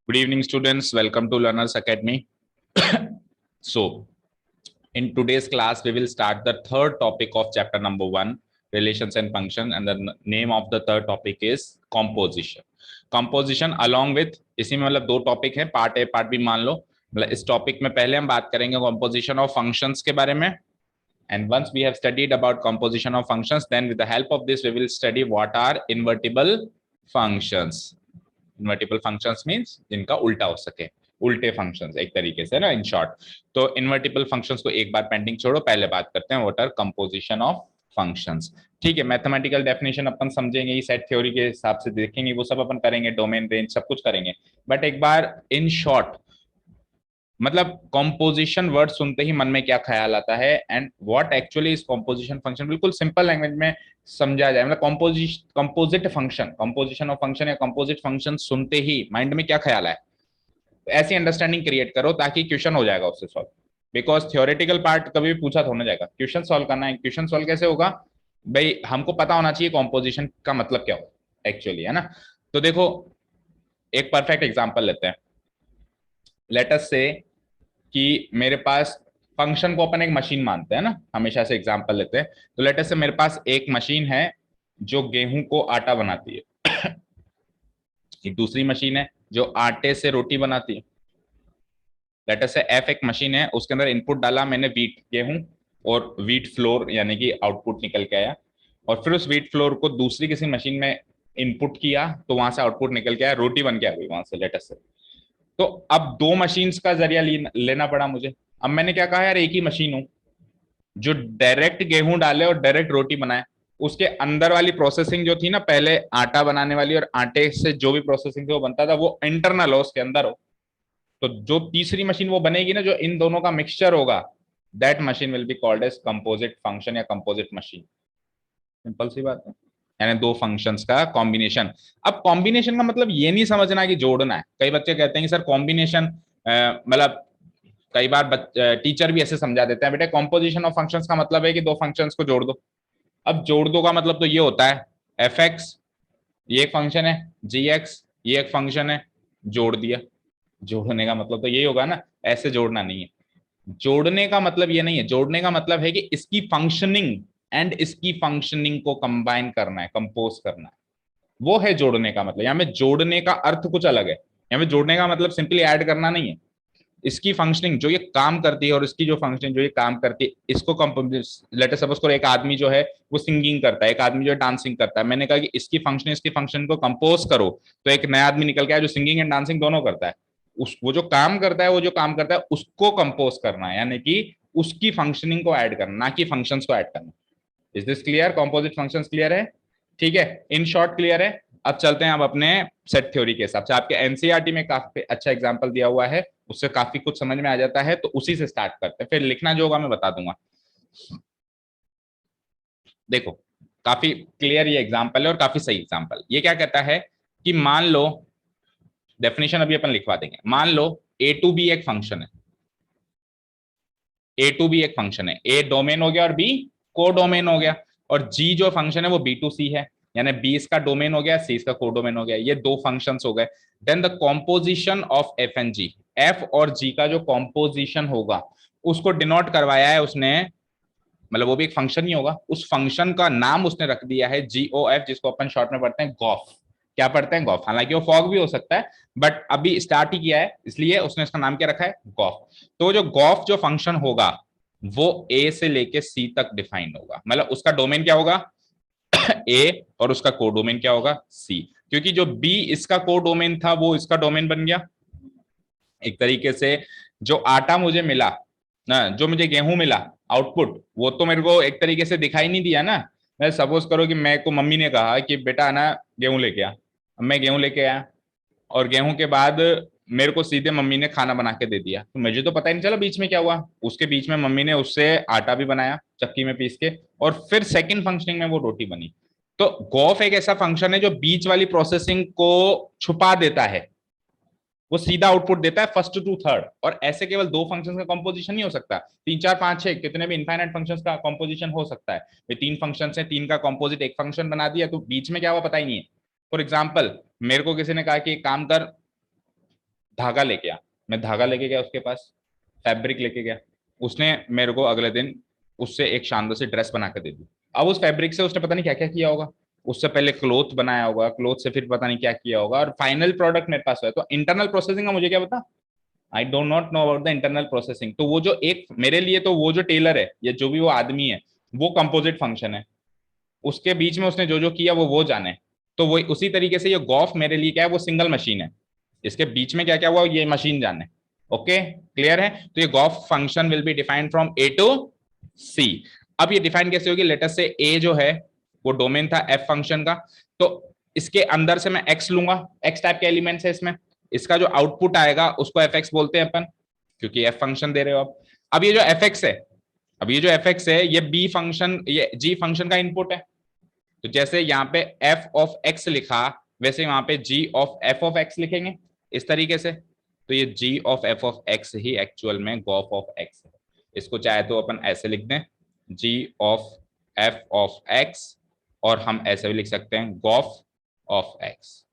Good evening, students. Welcome to Learners Academy. So, in today's class, we will start the third topic of chapter number 1, relations and function, and the name of the third topic is composition. Composition along with इसी में मतलब दो topic है, part A part B मान लो। मतलब इस topic में पहले हम बात करेंगे composition of functions के बारे में, and once we have studied about composition of functions, then with the help of this we will study what are invertible functions. Invertible functions means जिनका उल्टा हो सके, उल्टे फंक्शंस एक तरीके से ना, इन शॉर्ट। तो इनवर्टिबल फंक्शंस को एक बार पेंडिंग छोड़ो, पहले बात करते हैं what are composition of functions. ठीक है, मैथमेटिकल डेफिनेशन अपन समझेंगे, सेट थ्योरी के हिसाब से देखेंगे, वो सब अपन करेंगे, डोमेन रेंज सब कुछ करेंगे। बट एक बार इन शॉर्ट मतलब कॉम्पोजिशन वर्ड सुनते ही मन में क्या ख्याल आता है and what actually is composition function, बिल्कुल सिंपल लैंग्वेज में समझा जाए। मतलब composite function, composition of function या कंपोजिट फंक्शन सुनते ही माइंड में क्या ख्याल है, ऐसी अंडरस्टैंडिंग क्रिएट करो ताकि क्वेश्चन हो जाएगा उससे सॉल्व। बिकॉज थ्योरेटिकल पार्ट कभी भी पूछा थोड़ा जाएगा, क्वेश्चन सॉल्व करना है। क्वेश्चन सॉल्व कैसे होगा भाई, हमको पता होना चाहिए कॉम्पोजिशन का मतलब क्या होगा एक्चुअली, है ना। तो देखो एक परफेक्ट एग्जांपल लेते हैं। लेट अस से कि मेरे पास फंक्शन को अपन एक मशीन मानते हैं ना, हमेशा से एग्जांपल लेते हैं। तो लेट अस से मेरे पास एक मशीन है जो गेहूं को आटा बनाती है। एक दूसरी मशीन है जो आटे से रोटी बनाती है। लेट अस से एफ एक मशीन है, उसके अंदर इनपुट डाला मैंने वीट गेहूं, और वीट फ्लोर यानी कि आउटपुट निकल के आया। और फिर उस वीट फ्लोर को दूसरी किसी मशीन में इनपुट किया तो वहां से आउटपुट निकल के आया, रोटी बन के आ गई वहां से, लेट अस से। तो अब दो मशीन्स का जरिया लेना पड़ा मुझे। अब मैंने क्या कहा, यार एक ही मशीन हूं जो डायरेक्ट गेहूं डाले और डायरेक्ट रोटी बनाए। उसके अंदर वाली प्रोसेसिंग जो थी ना, पहले आटा बनाने वाली और आटे से जो भी प्रोसेसिंग थी वो बनता था, वो इंटरनल हो, उसके अंदर हो। तो जो तीसरी मशीन वो बनेगी ना, जो इन दोनों का मिक्सचर होगा, that machine will be called as composite function या कंपोजिट मशीन। सिंपल सी बात है, यानी दो फंक्शंस का कॉम्बिनेशन। अब कॉम्बिनेशन का मतलब ये नहीं समझना कि जोड़ना है। कई बच्चे कहते हैं कि सर कॉम्बिनेशन मतलब कई बार टीचर भी ऐसे समझा देते हैं, बेटा कॉम्पोजिशन ऑफ फंक्शंस का मतलब है कि दो फंक्शंस को जोड़ दो। अब जोड़ दो का मतलब तो ये होता है, एफ एक्स ये एक फंक्शन है, जी एक्स ये एक फंक्शन है, जोड़ दिया। जोड़ने का मतलब तो यही होगा ना, ऐसे जोड़ना नहीं है। जोड़ने का मतलब ये नहीं है, जोड़ने का मतलब है कि इसकी फंक्शनिंग एंड इसकी फंक्शनिंग को कंबाइन करना है, कंपोज करना है, वो है जोड़ने का मतलब। यहाँ में जोड़ने का अर्थ कुछ अलग है। यहाँ में जोड़ने का मतलब सिंपली ऐड करना नहीं है, इसकी फंक्शनिंग जो ये काम करती है और इसकी जो फंक्शनिंग जो ये काम करती है, इसको लेट अस सपोज करो एक आदमी जो है वो सिंगिंग करता है, एक आदमी जो है डांसिंग करता है। मैंने कहा कि इसकी फंक्शन इसकी फंक्शन को कंपोज करो, तो एक नया आदमी निकल के आया जो सिंगिंग एंड डांसिंग दोनों करता है। उस वो जो काम करता है, वो जो काम करता है उसको कंपोज करना है, यानी कि उसकी फंक्शनिंग को ऐड करना, ना कि फंक्शंस को ऐड करना। Is this clear? Composite functions clear है? ठीक है, इन शॉर्ट क्लियर है। अब चलते हैं अब अपने सेट थ्योरी के हिसाब से। आपके एनसीईआरटी में काफी अच्छा एग्जांपल दिया हुआ है, उससे काफी कुछ समझ में आ जाता है, तो उसी से स्टार्ट करते हैं, फिर लिखना जो होगा मैं बता दूंगा। देखो काफी क्लियर ये एग्जांपल है और काफी सही एग्जांपल। ये क्या कहता है कि मान लो, डेफिनेशन अभी अपन लिखवा देंगे, मान लो ए टू बी एक फंक्शन है, ए टू बी एक फंक्शन है, ए डोमेन हो गया और बी को डोमेन हो गया, और जी जो फंक्शन है वो बी टू सी है, यानी बी इसका डोमेन हो गया, सी इसका को डोमेन हो गया। ये दो फंक्शंस हो गए। Then the composition of F and ji, F और जी का जो कॉम्पोजिशन होगा उसको डिनोट करवाया है उसने, मतलब वो भी एक फंक्शन ही होगा, उस फंक्शन का नाम उसने रख दिया है जी ओ एफ, जिसको अपन शॉर्ट में पढ़ते हैं गॉफ। क्या पढ़ते हैं? गॉफ। हालांकि वो फॉग भी हो सकता है, बट अभी स्टार्ट ही किया है इसलिए उसने इसका नाम क्या रखा है? गॉफ। तो जो गॉफ जो फंक्शन होगा वो ए से लेके सी तक डिफाइन होगा, मतलब उसका डोमेन क्या होगा? ए, और उसका कोडोमेन क्या होगा? सी। क्योंकि जो बी इसका कोडोमेन था वो इसका डोमेन बन गया। एक तरीके से जो आटा मुझे मिला ना, जो मुझे गेहूं मिला आउटपुट, वो तो मेरे को एक तरीके से दिखाई नहीं दिया ना। मैं सपोज करो कि मैं को मम्मी ने कहा कि बेटा ना गेहूं लेके आ, मैं गेहूं लेके आया, और गेहूं के बाद मेरे को सीधे मम्मी ने खाना बना के दे दिया, तो मुझे तो पता ही नहीं चला बीच में क्या हुआ। उसके बीच में मम्मी ने उससे आटा भी बनाया चक्की में पीस के, और फिर सेकंड फंक्शनिंग में वो रोटी बनी। तो गॉफ एक ऐसा फंक्शन है जो बीच वाली प्रोसेसिंग को छुपा देता है, वो सीधा आउटपुट देता है फर्स्ट टू थर्ड। और ऐसे केवल दो फंक्शंस का कंपोजिशन नहीं हो सकता, तीन चार पांच छह कितने भी इनफाइनाइट फंक्शंस का कंपोजिशन हो सकता है। ये तीन फंक्शंस हैं, तीन का कंपोजिट एक फंक्शन बना दिया, तो बीच में क्या हुआ पता ही नहीं है। फॉर एग्जाम्पल मेरे को किसी ने कहा कि एक काम कर, धागा लेके आ, मैं धागा लेके गया उसके पास, फैब्रिक लेके गया, उसने मेरे को अगले दिन उससे एक शानदार सी ड्रेस बना के दे दी। अब उस फैब्रिक से उसने पता नहीं क्या क्या किया होगा, उससे पहले क्लोथ बनाया होगा, क्लोथ से फिर पता नहीं क्या किया होगा, और फाइनल प्रोडक्ट मेरे पास है। तो इंटरनल प्रोसेसिंग का मुझे क्या पता, I don't not know about the internal processing. तो वो जो एक मेरे लिए, तो वो जो टेलर है या जो भी वो आदमी है, वो कंपोजिट फंक्शन है, उसके बीच में उसने जो जो किया वो जाने। तो वो उसी तरीके से ये गॉफ मेरे लिए क्या है, वो सिंगल मशीन है, इसके बीच में क्या क्या हुआ ये मशीन जाने। ओके, क्लियर है? तो ये gof function will be defined from A to C. अब ये डिफाइन कैसे होगी, लेटेस्ट से ए जो है वो डोमेन था एफ फंक्शन का, तो इसके अंदर से मैं एक्स लूंगा, एक्स टाइप के एलिमेंट्स है इसमें, इसका जो आउटपुट आएगा उसको एफ एक्स बोलते हैं अपन, क्योंकि एफ फंक्शन दे रहे हो आप। अब ये जो एफ एक्स है, अब ये जो एफ एक्स है ये बी फंक्शन, ये जी फंक्शन का इनपुट है। तो जैसे यहाँ पे एफ ऑफ एक्स लिखा, वैसे वहां पे g of f of x लिखेंगे इस तरीके से। तो ये g of f of x ही एक्चुअल में गॉफ ऑफ एक्स है। इसको चाहे तो अपन ऐसे लिख दें, g of f of x, और हम ऐसे भी लिख सकते हैं गॉफ ऑफ एक्स।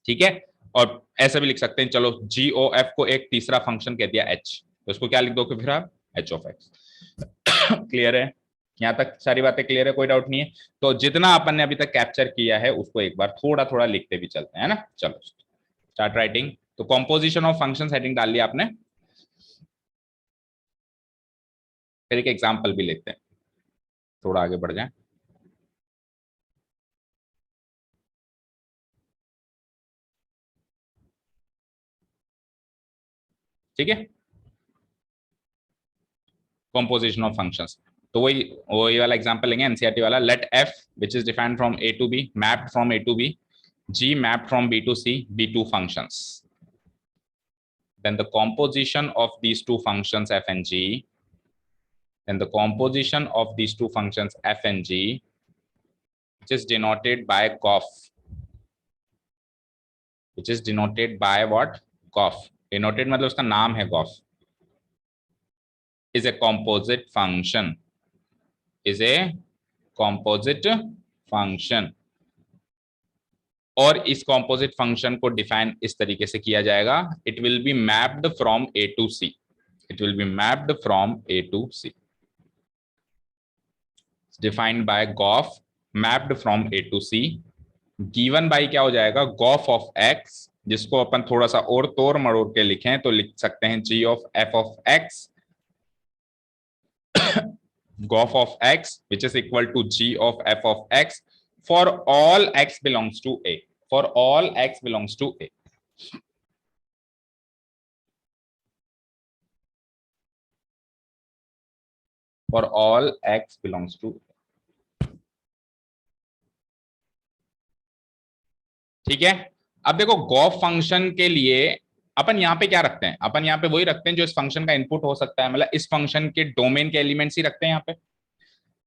ठीक है, और ऐसे भी लिख सकते हैं, चलो जी ओ एफ को एक तीसरा फंक्शन कह दिया एच, तो उसको क्या लिख दो फिर आप, एच ऑफ एक्स। क्लियर है? यहाँ तक सारी बातें क्लियर है, कोई डाउट नहीं है? तो जितना अपन ने अभी तक कैप्चर किया है उसको एक बार थोड़ा थोड़ा लिखते भी चलते हैं, है ना? चलो स्टार्ट राइटिंग। तो कॉम्पोजिशन ऑफ फंक्शन हेडिंग डाल लिया आपने, फिर एक एग्जाम्पल भी लेते हैं, थोड़ा आगे बढ़ जाए। ठीक है, कॉम्पोजिशन ऑफ फंक्शंस, तो वही वही वाला एग्जांपल लेंगे एनसीईआरटी वाला। Let f which is defined from A to B mapped from A to B, g mapped from b to c be two functions, then the composition of these two functions f and g, then the composition of these two functions f and g, which is denoted by gof, which is denoted by what, gof, denoted मतलब उसका नाम है gof, is a composite function, is a composite function। और इस composite function को define इस तरीके से किया जाएगा, it will be mapped from A to C, it will be mapped from A to C, defined by gof, mapped from A to C, given by क्या हो जाएगा, गॉफ ऑफ एक्स, जिसको अपन थोड़ा सा और तोड़ मरोड़ के लिखें तो लिख सकते हैं g of f of x, gof of x which is equal to g of f of x for all x belongs to a, for all x belongs to a। for all x belongs to a। ठीक है, अब देखो Gauff function के लिए अपन यहाँ पे क्या रखते हैं, अपन यहाँ पे वही रखते हैं जो इस फंक्शन का इनपुट हो सकता है, मतलब इस फंक्शन के डोमेन के एलिमेंट्स ही रखते हैं यहाँ पे।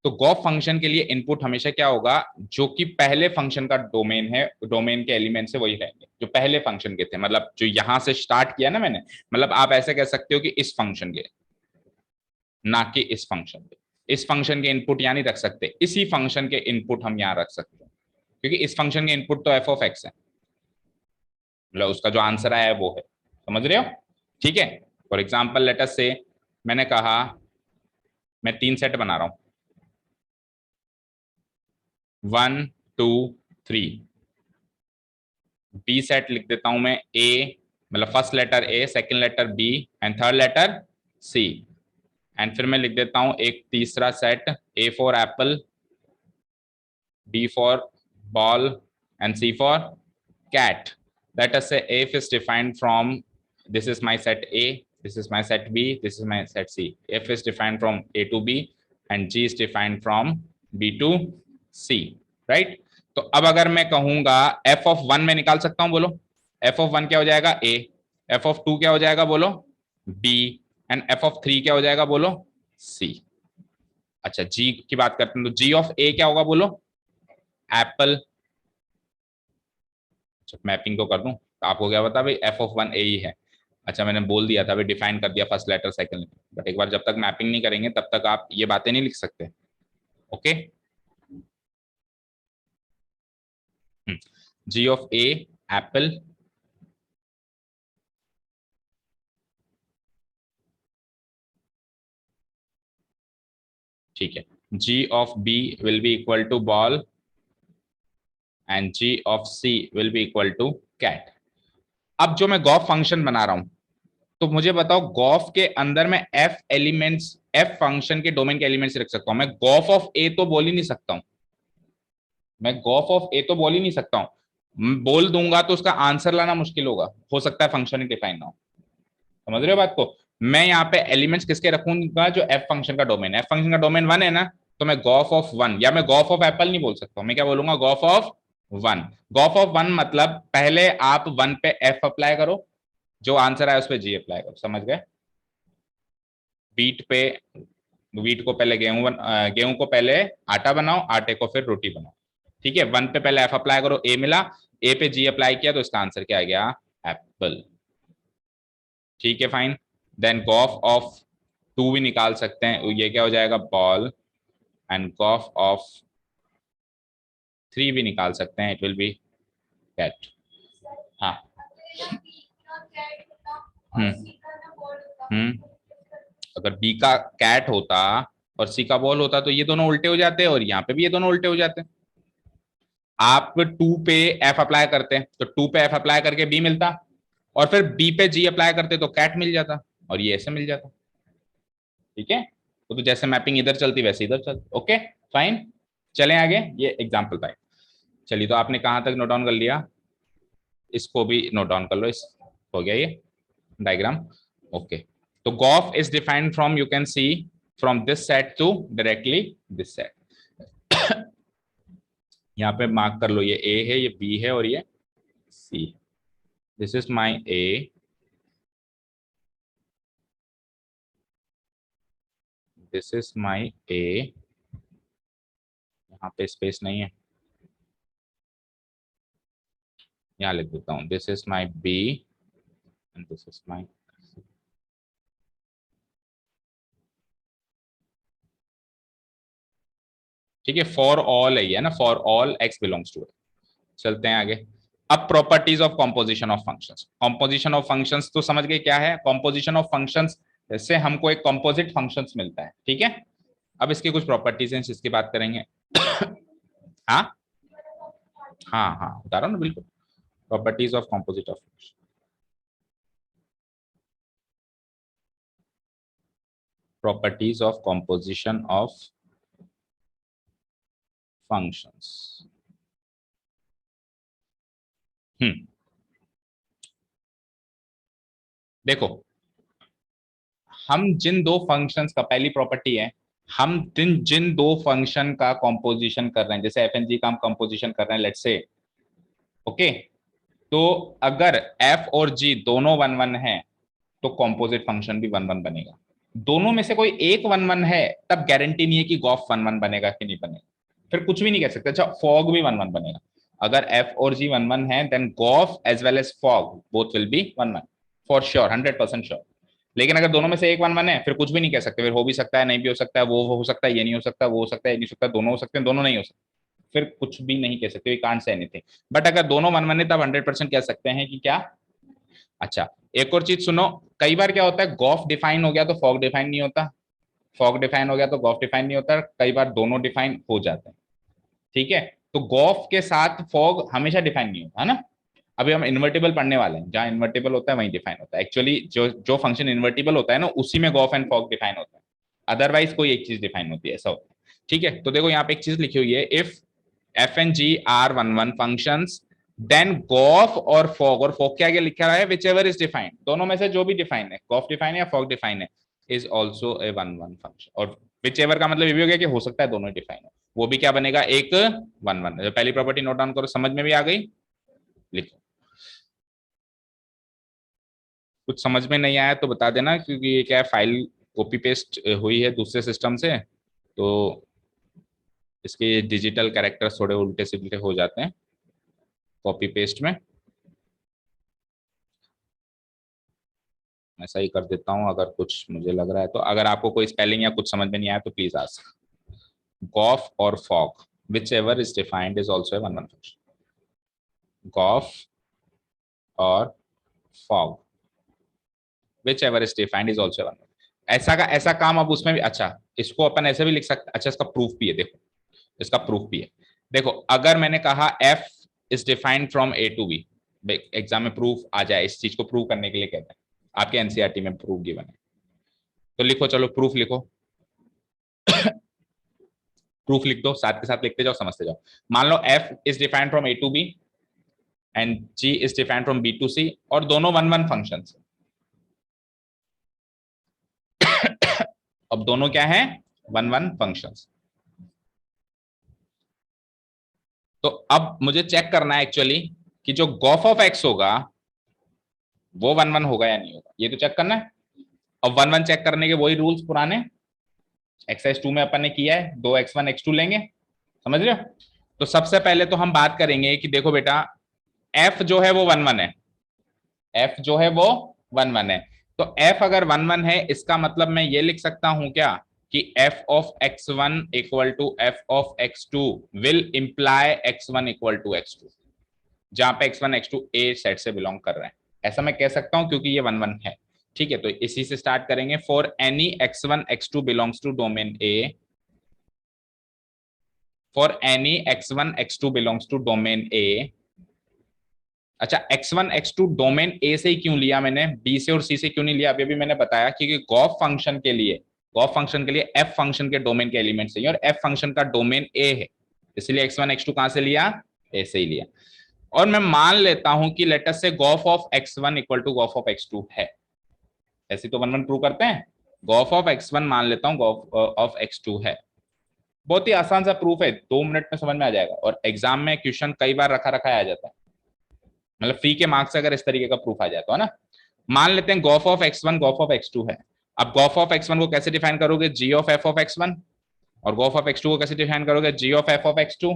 तो गॉफ फंक्शन के लिए इनपुट हमेशा क्या होगा, जो कि पहले फंक्शन का डोमेन है, डोमेन के एलिमेंट से वही रहेंगे जो पहले फंक्शन के थे, मतलब जो यहां से स्टार्ट किया ना मैंने, मतलब आप ऐसे कह सकते हो कि इस फंक्शन के, ना कि इस फंक्शन के। इस फंक्शन के इनपुट यहाँ नहीं रख सकते, इसी फंक्शन के इनपुट हम यहाँ रख सकते हैं, क्योंकि इस फंक्शन के इनपुट तो एफ ऑफ एक्स है, मतलब उसका जो आंसर आया है वो है। समझ रहे हो? ठीक है, फॉर एग्जाम्पल लेट अस से मैंने कहा मैं 3 सेट बना रहा हूं, 1 2 3, बी सेट लिख देता हूं मैं ए, मतलब first letter A, second letter B and third letter C, and फिर मैं लिख देता हूं एक तीसरा set, A for apple, B for ball and C for cat। Let us say if is defined from, this is my set A, this is my set B, this is my set C, f is defined from A to B and G is defined from B to C, right? तो अब अगर मैं कहूंगा f of 1 में निकाल सकता हूं, बोलो f of 1 क्या हो जाएगा A, f of 2 क्या हो जाएगा बोलो B, एंड f of 3 क्या हो जाएगा बोलो C। अच्छा G की बात करते हैं, तो G of A क्या होगा बोलो एप्पल। मैपिंग तो कर दूं, तो आपको क्या पता भाई एफ ऑफ 1 ए ही है। अच्छा मैंने बोल दिया था भाई, डिफाइन कर दिया first letter second letter, but एक बार जब तक मैपिंग नहीं करेंगे तब तक आप ये बातें नहीं लिख सकते। Okay, g of A apple, ठीक है, g of b will be equal to ball and g of c will be equal to cat. अब जो मैं गॉफ फंक्शन बना रहा हूं, तो मुझे बताओ गॉफ के अंदर में f एलिमेंट्स, f फंक्शन के डोमेन के एलिमेंट्स रख सकता हूं? मैं गॉफ ऑफ a तो बोल ही नहीं सकता हूं, मैं गॉफ ऑफ ए तो बोल ही नहीं सकता हूं। बोल दूंगा तो उसका आंसर लाना मुश्किल होगा, हो सकता है फंक्शन ही डिफाइन ना हो। समझ रहे हो बात को? मैं यहाँ पे एलिमेंट्स किसके रखूंगा? जो एफ फंक्शन का डोमेन है। एफ फंक्शन का डोमेन वन है ना, तो मैं गॉफ ऑफ वन, या मैं गॉफ ऑफ एप्पल नहीं बोल सकता, मैं क्या बोलूंगा? Gauff of one. Gauff of one मतलब पहले आप वन पे एफ अप्लाई करो, जो आंसर आया उस पर जी अप्लाई करो। समझ गए? बीट पे, वीट को पहले गेहूं गेहूं को पहले आटा बनाओ, आटे को फिर रोटी बनाओ। ठीक है, वन पे पहले एफ अप्लाई करो, ए मिला, ए पे जी अप्लाई किया, तो इसका आंसर क्या आ गया? एप्पल। ठीक है, fine. Then gof of two भी निकाल सकते हैं, ये क्या हो जाएगा? Ball. And gof of three भी निकाल सकते हैं, इट विल बी कैट। हाँ। हम्म अगर बी का कैट होता और सी का बॉल होता तो ये दोनों उल्टे हो जाते, और यहाँ पे भी ये दोनों उल्टे हो जाते। आप टू पे एफ अप्लाई करते तो टू पे एफ अप्लाई करके बी मिलता, और फिर बी पे जी अप्लाई करते तो कैट मिल जाता, और ये ऐसे मिल जाता। ठीक है, तो जैसे मैपिंग इधर चलती वैसे इधर चलती। Okay, fine. चलें आगे, ये एग्जाम्पल पाए। चलिए, तो आपने कहां तक नोट डाउन कर लिया? इसको भी नोट डाउन कर लो। इस हो गया ये डायग्राम। ओके, तो gof is defined from, you can see, from this set to directly this set. यहाँ पे मार्क कर लो, ये ए है, ये बी है, और ये सी है। This is my A, this is my A, यहाँ पे स्पेस नहीं है, यहाँ लिख देता हूँ, this is my B and this is my. ठीक है, फॉर ऑल है ना, for all x belongs to A. चलते हैं आगे। अब properties of composition of functions. Composition of functions तो समझ गए क्या है? कॉम्पोजिशन ऑफ फंक्शंस से हमको एक कॉम्पोजिट फंक्शंस मिलता है। ठीक है, अब इसकी कुछ प्रॉपर्टीज हैं, इसकी बात करेंगे। हाँ हाँ हाँ, बता रहा हूँ ना, बिल्कुल। Properties of composite of function. Properties of composition of functions. देखो, हम जिन दो फंक्शंस का, पहली प्रॉपर्टी है, हम जिन जिन दो फंक्शन का कॉम्पोजिशन कर रहे हैं, जैसे एफ एन जी का हम कॉम्पोजिशन कर रहे हैं, लेट्स से, ओके, तो अगर एफ और जी दोनों वन वन है तो कॉम्पोजिट फंक्शन भी वन वन बनेगा। दोनों में से कोई एक वन वन है, तब गारंटी नहीं है कि गॉफ वन वन बनेगा कि नहीं बनेगा, फिर कुछ भी नहीं कह सकते। अच्छा, फॉग भी वन वन बनेगा। अगर एफ और जी वन वन है, then gof as well as fog both will be one one, for sure, 100% sure. लेकिन अगर दोनों में से एक वन वन है, फिर कुछ भी नहीं कह सकते, फिर हो भी सकता है, नहीं भी हो सकता है, वो हो सकता है, ये नहीं हो सकता, वो हो सकता है, ये नहीं हो सकता, दोनों हो सकते हैं, दोनों नहीं हो सकते, फिर कुछ भी नहीं कह सकते, कांट से एनीथिंग। बट अगर दोनों वन वन है, तब 100% कह सकते हैं कि क्या। अच्छा, एक और चीज सुनो, कई बार क्या होता है, गॉफ डिफाइन हो गया तो फॉग डिफाइन नहीं होता, फॉग डिफाइन हो गया तो गॉफ डिफाइन नहीं होता, कई बार दोनों डिफाइन हो जाते हैं। ठीक है, तो गॉफ के साथ फॉग हमेशा डिफाइन नहीं होता है ना। अभी हम इन्वर्टिबल पढ़ने वाले हैं, जहां इन्वर्टिबल होता है वहीं डिफाइन होता है। एक्चुअली जो जो फंक्शन इन्वर्टिबल होता है ना, उसी में गॉफ एंड फॉग डिफाइन होता है, अदरवाइज कोई एक चीज डिफाइन होती है, ऐसा होता है। ठीक है, तो देखो यहाँ पे एक चीज लिखी हुई है, if f and g are one one functions, then gof और फॉग, और फॉग के आगे लिखा है विच एवर इज डिफाइंड, दोनों में से जो भी डिफाइन है, गॉफ डिफाइन है या फॉग डिफाइन है, is also a one one function. और विच एवर का मतलब ये भी हो गया कि हो सकता है दोनों डिफाइन हो, वो भी क्या बनेगा? एक वन वन। पहली प्रॉपर्टी नोट डाउन करो, समझ में भी आ गई? लिखो। कुछ समझ में नहीं आया तो बता देना, क्योंकि ये क्या है, फाइल कॉपी पेस्ट हुई है दूसरे सिस्टम से, तो इसके डिजिटल कैरेक्टर्स थोड़े उल्टे सिद्धे हो जाते हैं कॉपी पेस्ट में। ऐसा ही कर देता हूँ, अगर कुछ मुझे लग रहा है तो। अगर आपको कोई स्पेलिंग या कुछ समझ में नहीं आया तो प्लीज आस्क। गॉफ और fog, whichever is defined is also one one function. Gof और fog, whichever is defined is also one. ऐसा काम अब उसमें भी, अच्छा इसको अपन ऐसे भी लिख सकते, अच्छा इसका प्रूफ भी है, देखो इसका प्रूफ भी है। देखो अगर मैंने कहा f is defined from a to b, exam में प्रूफ आ जाए, इस चीज को प्रूव करने के लिए कहते हैं, आपके एनसीईआरटी में प्रूफ गिवन है, तो लिखो, चलो प्रूफ लिखो। प्रूफ लिख दो, साथ के साथ लिखते जाओ, समझते जाओ। मान लो f is defined from a to b and g is defined from b to c, और दोनों वन वन फंक्शन। अब दोनों क्या है, वन वन फंक्शंस। तो अब मुझे चेक करना है एक्चुअली कि जो गॉफ ऑफ एक्स होगा वो वन वन होगा या नहीं होगा, ये तो चेक करना है। अब वन वन चेक करने के वही रूल्स पुराने एक्सरसाइज 2 में अपन ने किया है, दो x1 x2 लेंगे, समझ रहे हो। तो सबसे पहले तो हम बात करेंगे कि देखो बेटा f जो है वो वन वन है, f जो है वो वन वन है। तो f अगर वन वन है, इसका मतलब मैं ये लिख सकता हूं क्या कि f of x1 equal to f of x2 will imply x1 equal to x2, जहां पे x1 x2 ए सेट से बिलोंग कर रहे हैं, ऐसा मैं कह सकता हूं क्योंकि ये वन वन है। ठीक है, तो इसी से स्टार्ट करेंगे। For any x1 x2 belongs to domain A, for any x1 x2 belongs to domain A. अच्छा x1 x2 डोमेन ए से ही क्यों लिया मैंने, बी से और सी से क्यों नहीं लिया, अभी अभी मैंने बताया क्योंकि गॉफ फंक्शन के लिए एफ फंक्शन के डोमेन के एलिमेंट चाहिए और एफ फंक्शन का डोमेन ए है, इसलिए x1 x2 कहां से लिया, ए से ही लिया। और मैं मान लेता हूं कि let us say gof of x1 equal to gof of x2 है, ऐसे तो वन वन प्रूव करते हैं। गॉफ ऑफ x1 मान लेता हूं गॉफ ऑफ x2 है, बहुत ही आसान सा प्रूफ है, 2 मिनट में समझ में आ जाएगा, और एग्जाम में क्वेश्चन कई बार रखा रखा आ जाता है, मतलब फ्री के मार्क्स से अगर इस तरीके का प्रूफ आ जाता है ना। मान लेते हैं Gauff of x1 Gauff of x2 है। अब गॉफ ऑफ x1 को कैसे डिफाइन करोगे, g of f of x1, और गॉफ ऑफ x2 को कैसे डिफाइन करोगे, g of f of x2।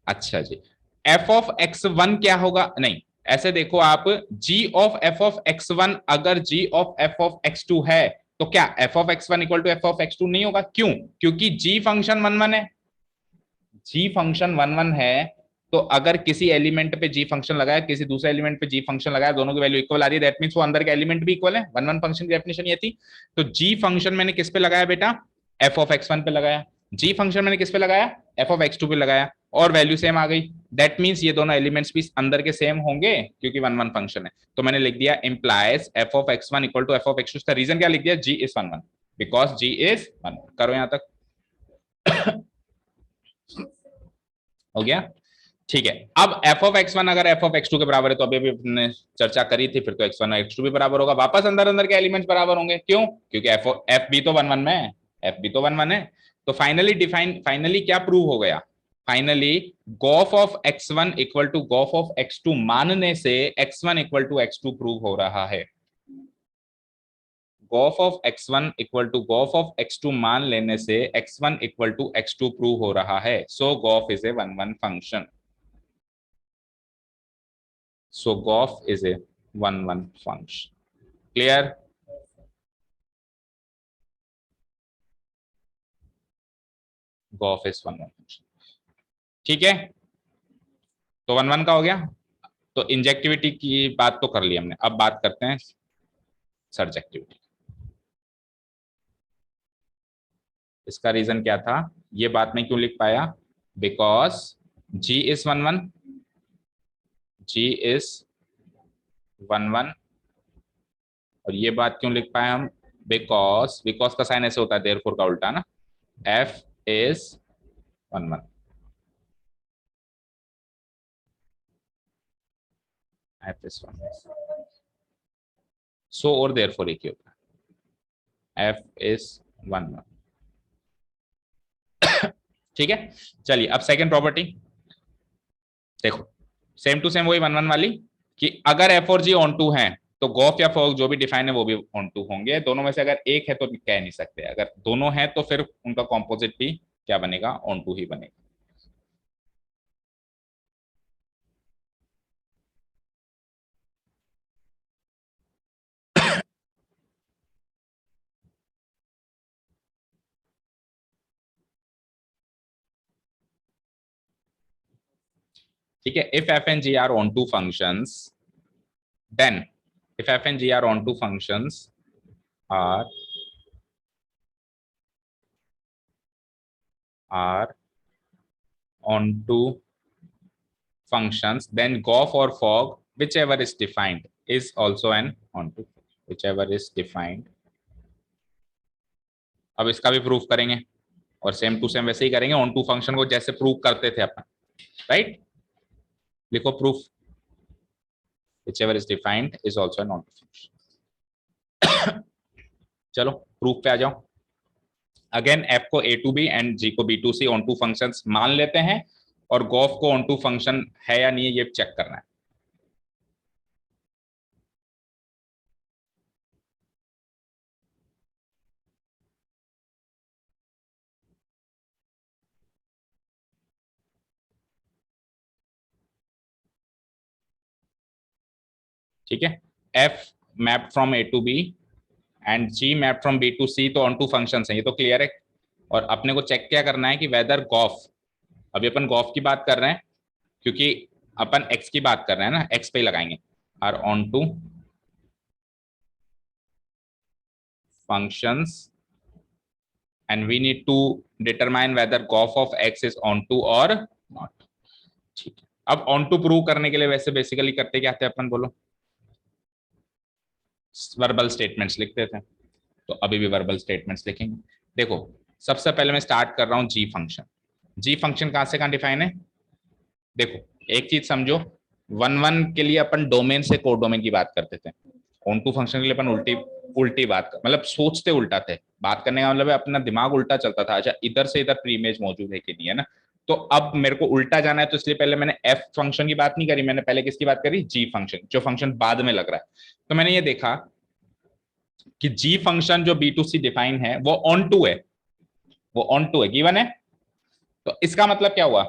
अच्छा जी, f ऑफ x1 क्या होगा, नहीं ऐसे देखो आप, g of f of x1 अगर g of f of x2 है तो क्या f of x1 equal to f of x2 नहीं होगा, क्यों, क्योंकि g फंक्शन वन वन है, g फंक्शन वन वन है। तो अगर किसी एलिमेंट पे g फंक्शन लगाया, किसी दूसरे एलिमेंट पे g फंक्शन लगाया, दोनों की वैल्यू इक्वल आ रही है, दैट मींस वो अंदर के एलिमेंट भी इक्वल है, वन वन फंक्शन की डेफिनेशन ये थी। तो g फंक्शन मैंने किस पे लगाया बेटा, f ऑफ x1 पे लगाया, g फंक्शन मैंने किस पे लगाया, f ऑफ x2 पे लगाया, और वैल्यू सेम आ गई, दैट मींस ये दोनों एलिमेंट्स भी अंदर के सेम होंगे क्योंकि वन वन फंक्शन है। तो मैंने लिख दिया implies f of x1 equal to f of x2, इसका रीजन क्या लिख दिया, g is one one, because g is one. करो यहां तक, हो गया, ठीक है। अब f ऑफ x1 अगर f ऑफ x2 के बराबर है, तो अभी अभी हमने चर्चा करी थी, फिर तो x1 और x2 भी बराबर होगा, वापस अंदर अंदर के एलिमेंट्स बराबर होंगे, क्यों, क्योंकि f भी तो वन वन में है, f भी तो वन वन है। तो फाइनली क्या प्रूव हो गया, finally gof of x1 equal to gof of x2 मानने से x1 equal to x2 prove हो रहा है। Gof of x1 equal to gof of x2 मान लेने से x1 equal to x2 prove हो रहा है। So gof is a one one function, so golf is a one one function, clear। golf is one one function, ठीक है। तो one one का हो गया। तो इंजेक्टिविटी की बात तो कर ली हमने, अब बात करते हैं सर्जेक्टिविटी। इसका रीजन क्या था, ये बात मैं क्यों लिख पाया, because g is one one, g is one one, और ये बात क्यों लिख पाए हम, बिकॉज का साइन ऐसे होता है देयरफॉर का उल्टा ना, f is one one, f is one, so और देयरफॉर एक ही होता है, f इज वन वन। ठीक है, चलिए अब सेकंड प्रॉपर्टी देखो, सेम टू सेम वही वन वन वाली, कि अगर एफ और जी ऑन टू है तो गॉफ या फॉग जो भी डिफाइन है वो भी ऑन टू होंगे, दोनों में से अगर एक है तो कह नहीं सकते, अगर दोनों है तो फिर उनका कॉम्पोजिट भी क्या बनेगा, ऑन टू ही बनेगा। ठीक है, if f and g are onto functions, then if f and g are onto functions are are onto functions, then gof or fog, whichever is defined, is also an onto, whichever is defined. अब इसका भी proof करेंगे और same to same वैसे ही करेंगे, on to function को जैसे prove करते थे अपन, राइट? लिखो proof, whichever is defined is also an onto function. चलो प्रूफ पे आ जाओ। अगेन एफ को A to B and g को B to C onto function मान लेते हैं, और गोफ को ऑन टू फंक्शन है या नहीं ये चेक करना है। ठीक है, f map from A to B and g map from B to C, तो ऑन टू फंक्शन है, ये तो क्लियर है। और अपने को चेक क्या करना है कि वेदर गॉफ, अभी अपन गॉफ की बात कर रहे हैं क्योंकि अपन एक्स की बात कर रहे हैं ना, एक्स पे ही लगाएंगे, are onto functions and we need to determine whether gof of x is onto or not। ठीक है, अब onto प्रूव करने के लिए वैसे बेसिकली करते क्या थे अपन, बोलो? वर्बल स्टेटमेंट्स लिखते थे, तो अभी भी वर्बल स्टेटमेंट्स लिखेंगे। देखो सबसे पहले मैं स्टार्ट कर रहा हूं जी फंक्शन। जी फंक्शन कहां से कहां डिफाइन है? देखो एक चीज समझो, वन वन के लिए अपन डोमेन से कोड डोमेन की बात करते थे, ऑन टू फंक्शन के लिए अपन उल्टी उल्टी बात कर, मतलब सोचते उल्टा थे, बात करने का मतलब है अपना दिमाग उल्टा चलता था। अच्छा इधर से इधर प्री इमेज मौजूद है कि नहीं है ना, तो अब मेरे को उल्टा जाना है, तो इसलिए पहले मैंने एफ फंक्शन की बात नहीं करी, मैंने पहले किसकी बात करी? जी फंक्शन, जो फंक्शन बाद में लग रहा है। तो मैंने ये देखा कि जी फंक्शन जो बी टू सी डिफाइन है वो ऑन टू है, वो ऑन टू है, गिवन है। तो इसका मतलब क्या हुआ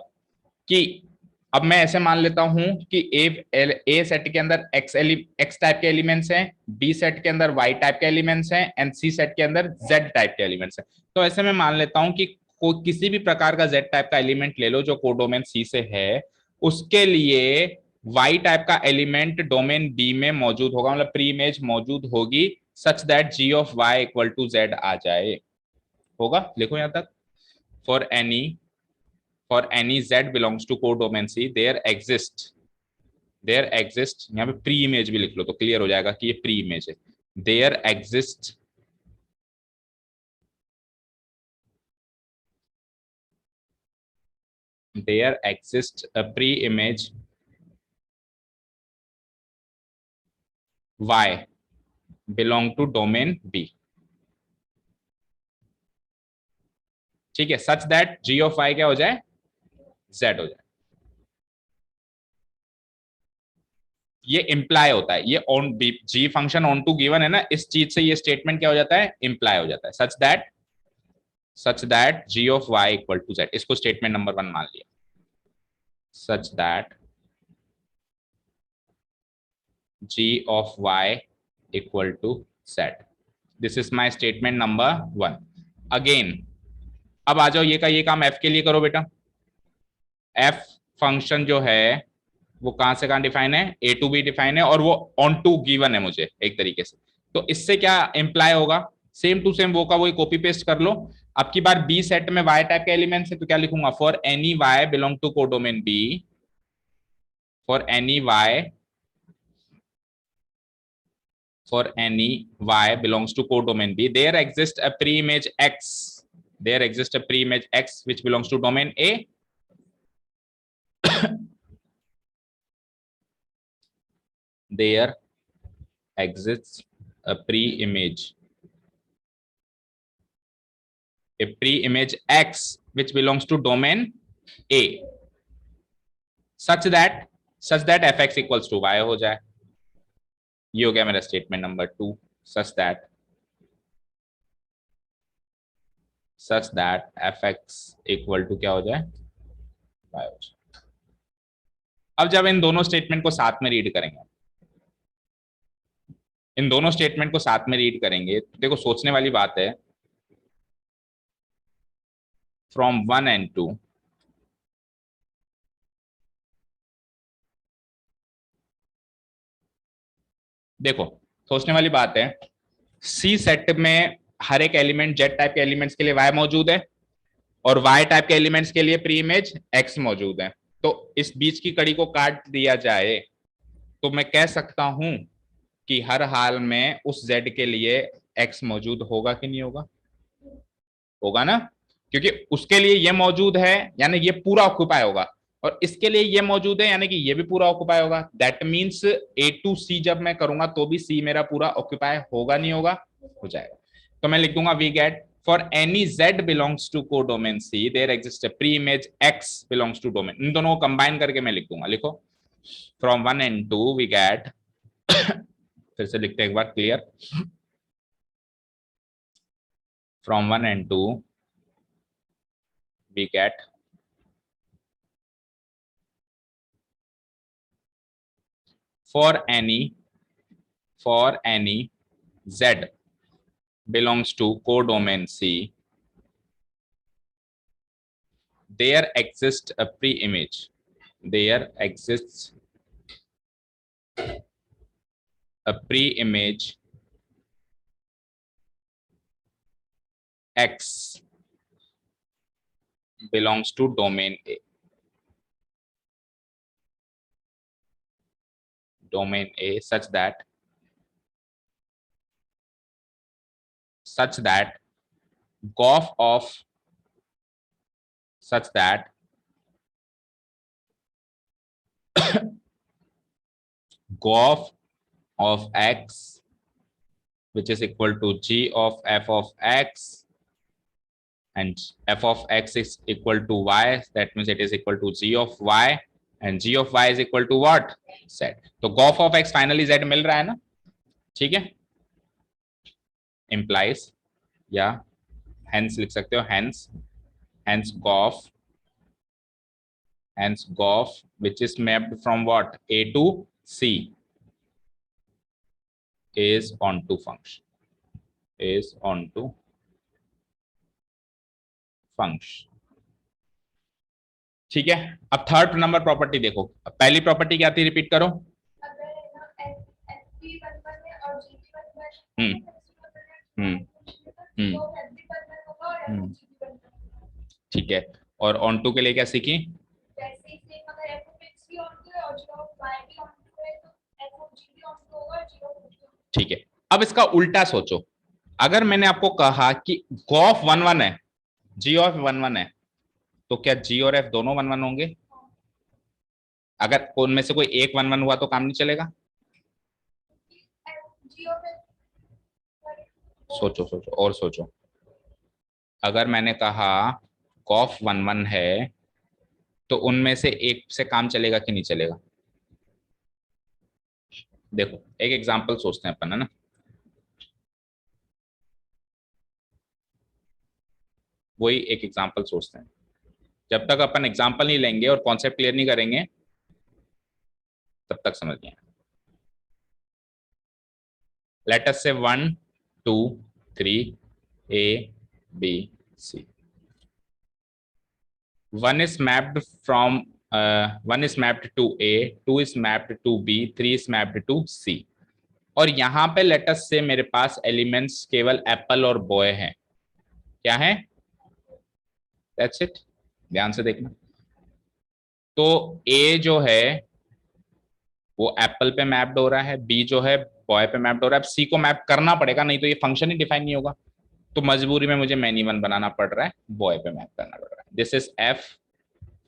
कि अब मैं ऐसे मान लेता हूं कि ए सेट के अंदर एक्स टाइप के एलिमेंट्स हैं, बी सेट के अंदर वाई टाइप के एलिमेंट्स हैं, एंड सी सेट के अंदर जेड टाइप के एलिमेंट्स हैं। तो ऐसे मैं मान लेता हूं कि किसी भी प्रकार का जेड टाइप का एलिमेंट ले लो जो कोडोमेन सी से है, उसके लिए वाई टाइप का एलिमेंट डोमेन बी में मौजूद होगा, मतलब प्री इमेज मौजूद होगी, such that g of y equal to z आ जाए। होगा, लिखो यहां तक, for any z belongs to codomain C, there exists यहाँ पे प्री इमेज भी लिख लो तो क्लियर हो जाएगा कि ये प्री इमेज है। there exists a pre-image y belong to domain B। ठीक है, such that g of y क्या हो जाए? z हो जाए। ये इंप्लाई होता है, ये on g function onto given है ना, इस चीज से ये स्टेटमेंट क्या हो जाता है? इंप्लाई हो जाता है, such that g of y equal to z। इसको स्टेटमेंट नंबर 1 मान लिया, such that g of y equal to z। This is my statement number 1। Again अब आ जाओ, ये काम f के लिए करो बेटा। f फंक्शन जो है वो कहां से कहां डिफाइन है? ए टू बी डिफाइन है, और वो ऑन टू गिवन है मुझे एक तरीके से। तो इससे क्या इंप्लाई होगा? सेम टू सेम वो का वही कॉपी पेस्ट कर लो। अब की बार बी सेट में वाई टाइप के एलिमेंट्स है, तो क्या लिखूंगा? For any y belong to codomain B, for any y for any y belongs to codomain B, there exists a pre-image x, which belongs to domain A। there exists a pre-image x which belongs to domain A, such that fx equals to y हो जाए। ये हो गया मेरा statement number 2, such that fx equal to क्या हो जाए? y हो जाए। अब जब इन दोनों स्टेटमेंट को साथ में रीड करेंगे, तो देखो सोचने वाली बात है, फ्रॉम 1 and 2 देखो सोचने वाली बात है, सी सेट में हर एक एलिमेंट जेड टाइप के एलिमेंट्स के लिए y मौजूद है, और वाई टाइप के एलिमेंट्स के लिए प्री इमेज एक्स मौजूद है। तो इस बीच की कड़ी को काट दिया जाए तो मैं कह सकता हूं कि हर हाल में उस जेड के लिए एक्स मौजूद होगा कि नहीं होगा? होगा ना, क्योंकि उसके लिए ये मौजूद है यानी ये पूरा ऑक्यूपाई होगा, और इसके लिए ये मौजूद है यानी कि ये भी पूरा ऑक्यूपाई होगा। दैट मीन्स ए टू सी जब मैं करूंगा तो भी सी मेरा पूरा ऑक्यूपाई होगा नहीं होगा? हो जाएगा। तो मैं लिख दूंगा we get for any z belongs to codomain C there exist a preimage x belongs to domain. इन दोनों को कंबाइन करके मैं लिख दूंगा। लिखो फ्रॉम 1 and 2 वी गेट फिर से लिखते हैं एक बार clear. From 1 and 2 we get for any z belongs to codomain C, there exists a pre-image. There exists a pre-image X belongs to domain A. Domain A such that gof of such that gof of x which is equal to g of f of x and f of x is equal to y, that means it is equal to g of y and g of y is equal to what? Z. तो gof of x finally z मिल रहा है ना? ठीक है, implies या hence लिख सकते हो, hence gof which is mapped from what? A to C is onto function, is onto function। ठीक है, अब थर्ड नंबर प्रॉपर्टी देखो। पहली प्रॉपर्टी क्या थी, रिपीट करो। हम्म हम्म हम्म हम्म, ठीक है, और ऑन टू के लिए क्या सीखी? ठीक है, अब इसका उल्टा सोचो। अगर मैंने आपको कहा कि गॉफ वन वन है, जी ऑफ वन वन है, तो क्या जी और एफ दोनों वन वन होंगे? अगर उनमें से कोई एक वन वन हुआ तो काम नहीं चलेगा। सोचो सोचो और सोचो। अगर मैंने कहा कॉफ वन वन है तो उनमें से एक से काम चलेगा कि नहीं चलेगा? देखो एक एग्जांपल सोचते हैं अपन, है ना। वही एक एग्जांपल सोचते हैं। जब तक अपन एग्जांपल नहीं लेंगे और कॉन्सेप्ट क्लियर नहीं करेंगे तब तक समझ नहीं आएगा। लेट अस से 1 2 3 A B C। one is mapped from 1 is mapped to A, 2 is mapped to B, 3 is mapped to C। और यहाँ पे लेटस से मेरे पास एलिमेंट्स केवल एप्पल और बॉय हैं। क्या है? That's it. ध्यान से देखना। तो ए जो है वो एप्पल पे मैप्ड हो रहा है, बी जो है बॉय पे मैप्ड हो रहा है। अब सी को मैप करना पड़ेगा, नहीं तो ये फंक्शन ही डिफाइन नहीं होगा। तो मजबूरी में मुझे मैनी वन बनाना पड़ रहा है, बॉय पे मैप करना पड़ रहा है। This is f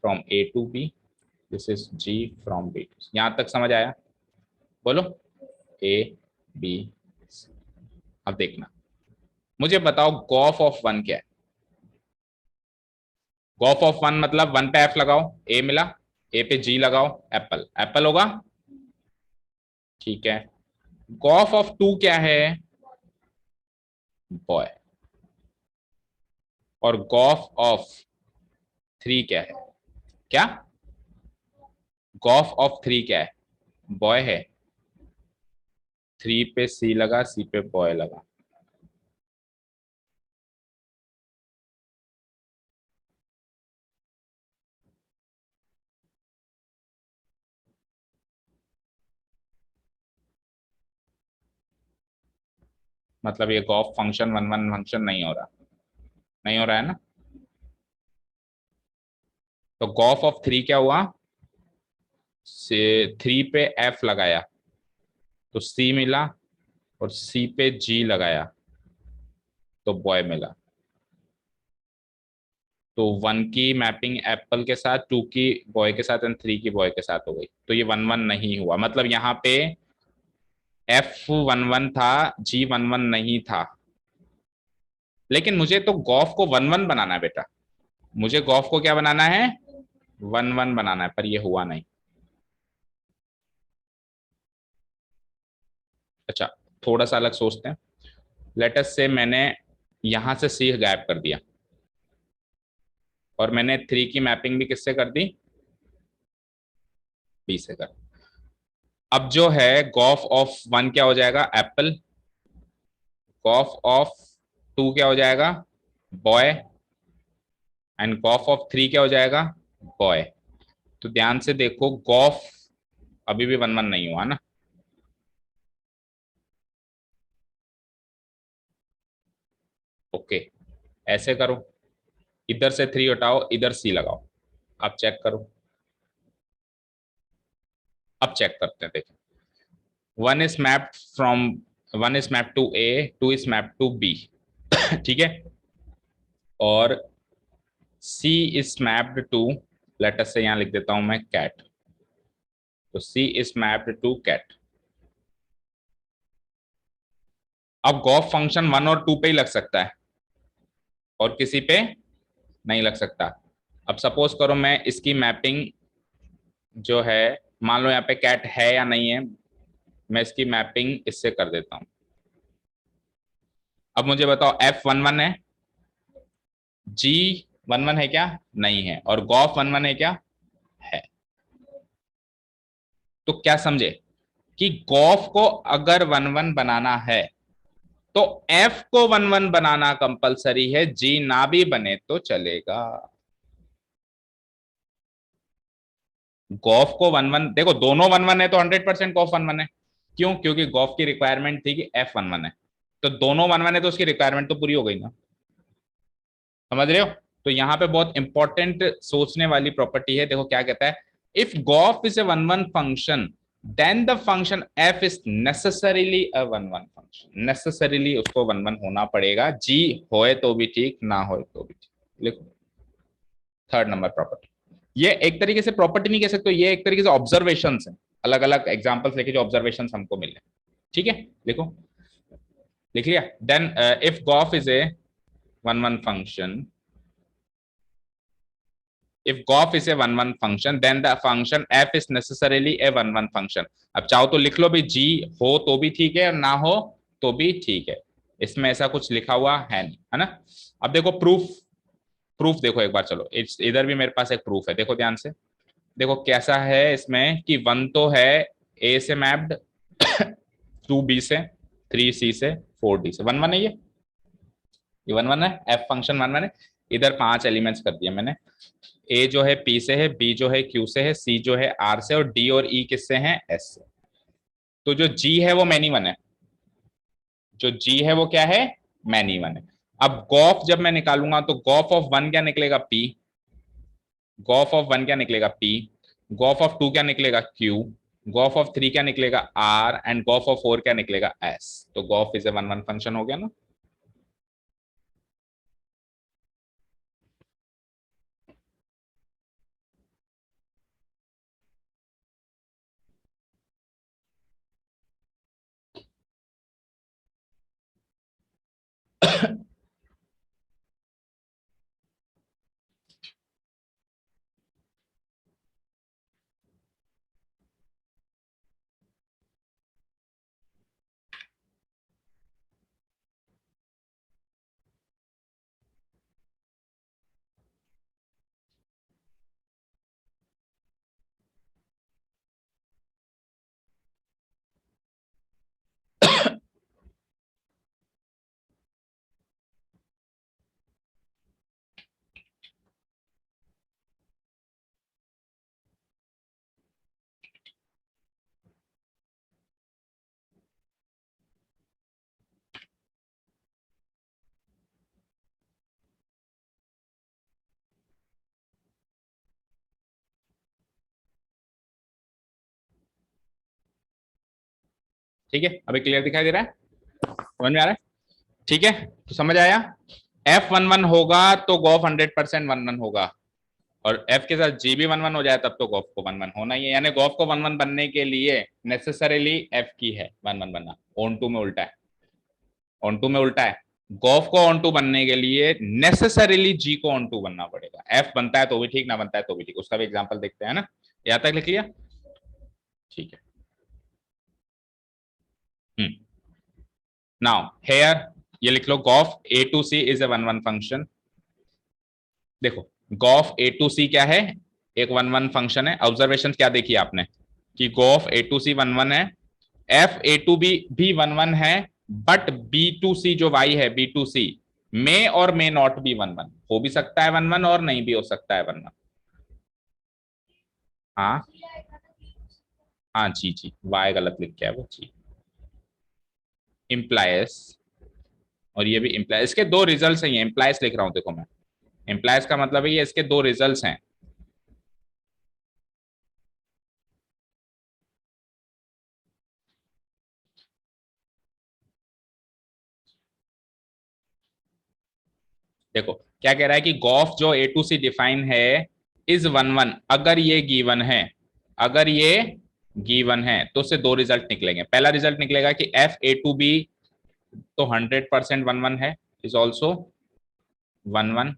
from A to B, this is g from B to. यहां तक समझ आया? बोलो ए बी। अब देखना, मुझे बताओ गॉफ ऑफ वन क्या है? गॉफ ऑफ वन मतलब वन पे एफ लगाओ, ए मिला, ए पे जी लगाओ, एप्पल एप्पल होगा। ठीक है, गॉफ ऑफ टू क्या है? बॉय। और गॉफ ऑफ थ्री क्या है? क्या? गॉफ ऑफ थ्री क्या है? बॉय है। थ्री पे सी लगा, सी पे बॉय लगा। मतलब ये gof function one one function नहीं हो रहा, नहीं हो रहा है ना। तो गॉफ ऑफ 3 क्या हुआ, से 3 पे एफ लगाया तो सी मिला, और सी पे जी लगाया तो बॉय मिला। तो 1 की मैपिंग एप्पल के साथ, 2 की बॉय के साथ एंड 3 की बॉय के साथ हो गई। तो ये 1 1 नहीं हुआ, मतलब यहाँ पे एफ 1 1 था, जी 1 1 नहीं था। लेकिन मुझे तो गॉफ को 1 1 बनाना है बेटा, मुझे गॉफ को क्या बनाना है, 1 1 बनाना है, पर ये हुआ नहीं। अच्छा, थोड़ा सा अलग सोचते हैं। लेट अस से मैंने यहां से सी गायब कर दिया, और मैंने 3 की मैपिंग भी किससे कर दी, बी से कर। अब जो है गॉफ ऑफ 1 क्या हो जाएगा, एप्पल। गॉफ ऑफ 2 क्या हो जाएगा, बॉय। एंड गॉफ ऑफ 3 क्या हो जाएगा, बॉय। तो ध्यान से देखो, गॉफ अभी भी 1 1 नहीं हुआ ना। ओके, ऐसे करो, इधर से 3 हटाओ, इधर सी लगाओ, आप चेक करो। अब चेक करते हैं, देखो। 1 is mapped from, 1 is map to A, 2 is map to B. ठीक है, और C is mapped to, let us say यहां लिख देता हूं मैं कैट। तो C is mapped to cat. अब गॉफ फंक्शन 1 और 2 पे ही लग सकता है, और किसी पे नहीं लग सकता। अब सपोज करो मैं इसकी मैपिंग जो है, मान लो यहाँ पे कैट है या नहीं है, मैं इसकी मैपिंग इससे कर देता हूं। अब मुझे बताओ, एफ 1 1 है, जी 1 1 है क्या, नहीं है, और गॉफ 1 1 है क्या, है। तो क्या समझे कि गॉफ को अगर 1 1 बनाना है तो एफ को 1 1 बनाना कंपलसरी है, जी ना भी बने तो चलेगा। गॉफ को 1 1 देखो, दोनों 1 1 है तो 100% गॉफ 1 1 है। क्यों, क्योंकि गॉफ की रिक्वायरमेंट थी कि एफ 1 1 है, तो दोनों 1 1 है तो उसकी रिक्वायरमेंट तो पूरी हो गई ना। समझ रहे हो। तो यहाँ पे बहुत इंपॉर्टेंट सोचने वाली प्रॉपर्टी है, देखो क्या कहता है, if gof is a 1 1 function then the function f is necessarily a 1 1 function. Necessarily उसको 1 1 होना पड़ेगा, जी होए तो भी ठीक, ना होए तो भी ठीक। लिखो, थर्ड नंबर प्रॉपर्टी। ये एक तरीके से प्रॉपर्टी नहीं कह सकते, ये एक तरीके से ऑब्जर्वेशन है, अलग अलग एग्जाम्पल्स लेके जो ऑब्जर्वेशन हमको मिले। ठीक है, लिखो, लिख लिया। Then if gof is a 1 1 function, if golf is a 1 1 function then the function f is necessarily a 1 1 function। अब चाहो तो लिख लो भी, जी हो तो भी ठीक है और ना हो तो भी ठीक है, इसमें ऐसा कुछ लिखा हुआ है नहीं, है ना। अब देखो प्रूफ, प्रूफ देखो एक बार, चलो इधर भी मेरे पास एक प्रूफ है, देखो ध्यान से। देखो कैसा है इसमें कि 1 तो है ए से मैप्ड, 2 बी से, 3 सी से, 4 डी से, 1 1 है ये 1 1 है, एफ फंक्शन 1 1 है। इधर 5 एलिमेंट्स कर दिए मैंने, ए जो है पी से है, बी जो है क्यू से है, सी जो है आर से, और डी और ई किससे हैं, एस से। तो जो जी है वो मैनी वन है, जो जी है वो क्या है, मैनी वन है। अब गॉफ जब मैं निकालूंगा तो गॉफ ऑफ 1 क्या निकलेगा, पी। गॉफ ऑफ 1 क्या निकलेगा, पी। गॉफ ऑफ 2 क्या निकलेगा, क्यू। गॉफ ऑफ 3 क्या निकलेगा, आर। एंड गॉफ ऑफ 4 क्या निकलेगा, एस। तो गॉफ इज ए 1 1 फंक्शन हो गया ना। ठीक है, अभी क्लियर दिखाई दे रहा है, समझ में आ रहा है? ठीक है, तो समझ आया। F11 होगा तो गॉफ 100% 1-1 होगा, और F के साथ G भी 1-1 हो जाए तब तो गॉफ को 1-1 होना ही है। यानी गॉफ को 1-1 बनने के लिए नेसेसरीली F की है 1-1 बनना। ऑन टू में उल्टा है, ऑन टू में उल्टा है। गॉफ को ऑन टू बनने के लिए नेसेसरीली G को ऑन टू बनना पड़ेगा। F बनता है तो भी ठीक, ना बनता है तो भी ठीक। उसका भी एग्जाम्पल देखते हैं ना, यहां तक लिख लिया? ठीक है। नाउ हेयर ये लिख लो, gof A to C is a 1-1 function. देखो गॉफ ए टू सी क्या है, एक 1-1 फंक्शन है। ऑब्जर्वेशन क्या देखी आपने कि गॉफ ए टू सी 1-1 है, एफ ए टू बी भी 1-1 है, बट बी टू सी जो वाई है, बी टू सी मे और मे नॉट बी 1-1, हो भी सकता है 1-1 और नहीं भी हो सकता है 1-1। हाँ हाँ जी जी, वाई गलत लिख के है वो, जी इम्प्लायस, और ये भी इम्प्लायस। इसके दो रिजल्ट्स हैं, ये इम्प्लायस लिख रहा हूं देखो मैं, इम्प्लायस का मतलब है ये इसके दो रिजल्ट्स हैं। देखो क्या कह रहा है कि गॉफ जो ए टू सी डिफाइन है इज 1-1, अगर ये गिवन है, अगर ये गिवन है तो उससे दो रिजल्ट निकलेंगे। पहला रिजल्ट निकलेगा कि एफ ए टू बी तो 100% 1-1 है, इज ऑल्सो 1-1।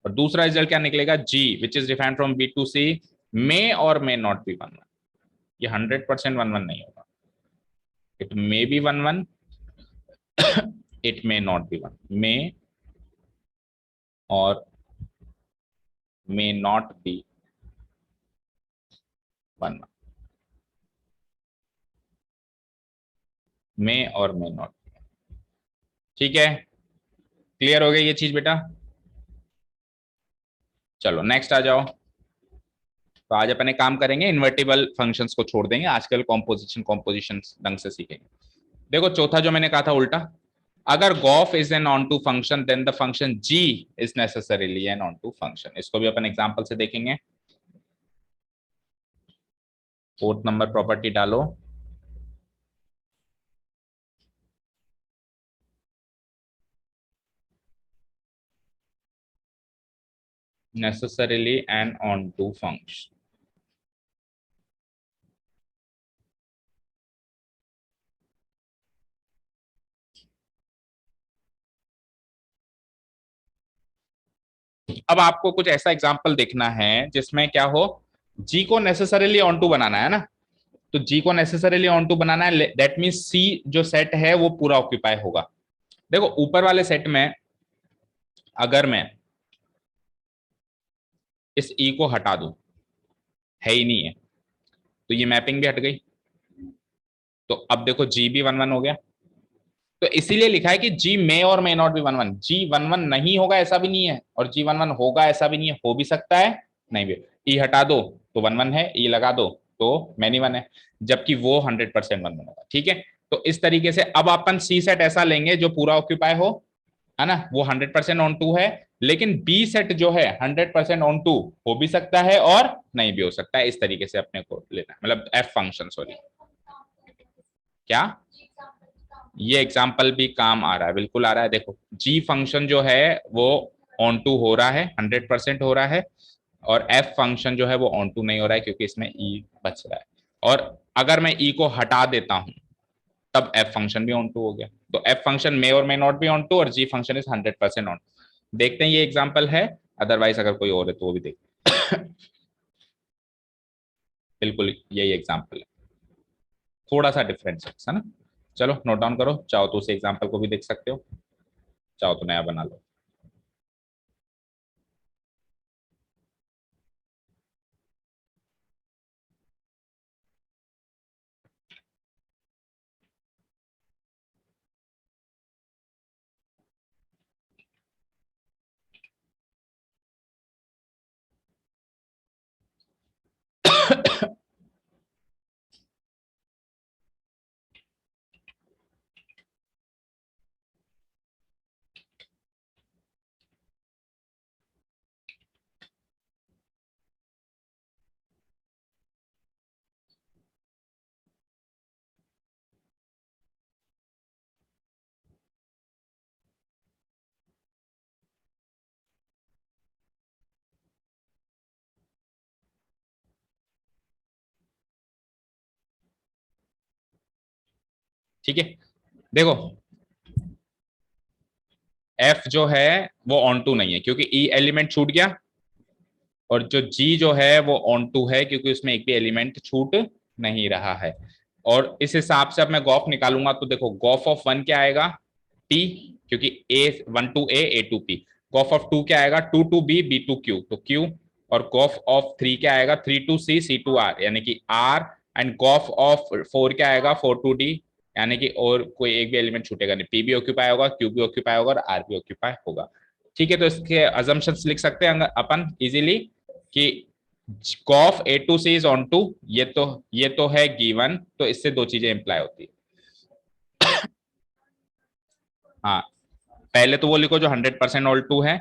और दूसरा रिजल्ट क्या निकलेगा, g which is defined from B to C may और मे नॉट बी 1-1। ये 100% 1-1 नहीं होगा, it may be 1-1, it may not B 1, मे और मे नॉट बी 1-1, मे और मे नॉट। ठीक है, क्लियर हो गई ये चीज बेटा? चलो नेक्स्ट आ जाओ। तो आज अपन एक काम करेंगे, इन्वर्टिबल फंक्शंस को छोड़ देंगे, आजकल कॉम्पोजिशन ढंग से सीखेंगे। देखो चौथा जो मैंने कहा था उल्टा, अगर gof is an onto function then the function g is necessarily an onto function. इसको भी अपन एग्जांपल से देखेंगे। फोर्थ नंबर प्रॉपर्टी डालो, necessarily an onto function. अब आपको कुछ ऐसा एग्जांपल देखना है जिसमें क्या हो, g को नेसेसरीली ऑन टू बनाना है ना, तो g को नेसेसरीली ऑन टू बनाना है, दैट मीन्स c जो सेट है वो पूरा ऑक्यूपाई होगा। देखो ऊपर वाले सेट में अगर मैं इस e को हटा दूं, है ही नहीं है, तो ये मैपिंग भी हट गई, तो अब देखो जी भी 1-1 हो गया। तो इसीलिए लिखा है कि जी मे और मे नॉट भी 1-1, जी 1-1 नहीं होगा ऐसा भी नहीं है, और जी 1-1 होगा ऐसा भी नहीं है, हो भी सकता है नहीं भी। ई हटा दो तो 1-1 है, ई लगा दो तो मैनी 1 है, जबकि वो 100% 1-1 होगा। ठीक है, तो इस तरीके से अब अपन सी सेट ऐसा लेंगे जो पूरा ऑक्यूपाई हो, है ना, वो 100% ऑन टू है, लेकिन बी सेट जो है 100% ऑन टू हो भी सकता है और नहीं भी हो सकता है। इस तरीके से अपने को लेना है, मतलब एफ फंक्शन, सॉरी क्या, ये एग्जाम्पल भी काम आ रहा है, बिल्कुल आ रहा है। देखो जी फंक्शन जो है वो ऑन टू हो रहा है, 100% हो रहा है, और एफ फंक्शन जो है वो ऑन टू नहीं हो रहा है क्योंकि इसमें ई बच रहा है। और अगर मैं ई को हटा देता हूं तब एफ फंक्शन भी ऑन टू हो गया। तो एफ फंक्शन मे और may not B onto, और जी फंक्शन इज 100% ऑन। देखते हैं ये एग्जाम्पल है, अदरवाइज अगर कोई और है तो वो भी देखते हैं। बिल्कुल यही एग्जाम्पल है, थोड़ा सा डिफरेंस है ना। चलो नोट डाउन करो, चाहो तो उस एग्जाम्पल को भी देख सकते हो, चाहो तो नया बना लो। ठीक है, देखो एफ जो है वो ऑन टू नहीं है क्योंकि ई एलिमेंट छूट गया, और जो जी जो है वो ऑन टू है क्योंकि उसमें एक भी एलिमेंट छूट नहीं रहा है। और इस हिसाब से अब मैं गॉफ निकालूंगा तो देखो गॉफ ऑफ वन क्या आएगा, टी, क्योंकि A one to A to P. Gof of two क्या आएगा, two to B to Q, तो क्यू। और गॉफ ऑफ थ्री क्या आएगा, three to C to R, यानी कि R. And gof of four क्या आएगा, फोर टू डी, यानी कि और कोई एक भी एलिमेंट छूटेगा नहीं, पी भी ऑक्यूपाई होगा, क्यू भी ऑक्यूपाई होगा और आर भी ऑक्यूपाई होगा। ठीक है, तो इसके अजम्पशंस लिख सकते हैं अपन इजीली कि gof A to C is onto, ये तो है गिवन, तो इससे दो चीजें इंप्लाई होती है। हाँ, पहले तो वो लिखो जो 100% ऑल टू है।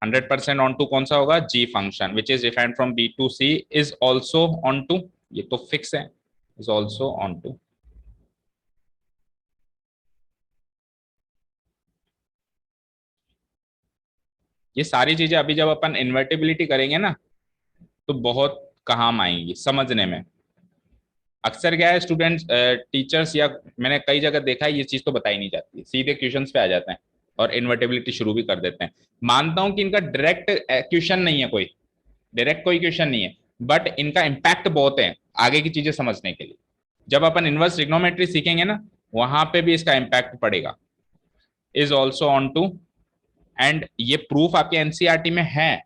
100% ऑन टू कौन सा होगा, g function which is defined from B to C is also onto, ये तो फिक्स है, इज ऑल्सो ऑन टू। ये सारी चीजें अभी जब अपन इन्वर्टिबिलिटी करेंगे ना तो बहुत काम आएंगी समझने में। अक्सर क्या है स्टूडेंट्स टीचर्स या मैंने कई जगह देखा है ये चीज तो बताई नहीं जाती, सीधे क्वेश्चंस पे आ जाते हैं और इन्वर्टिबिलिटी शुरू भी कर देते हैं। मानता हूं कि इनका डायरेक्ट क्वेश्चन नहीं है, कोई डायरेक्ट कोई क्वेश्चन नहीं है, बट इनका इम्पैक्ट बहुत है आगे की चीजें समझने के लिए। जब अपन इनवर्स ट्रिग्नोमेट्री सीखेंगे ना वहां पे भी इसका इम्पैक्ट पड़ेगा, is also onto. And ये प्रूफ आपके एनसीईआरटी में है,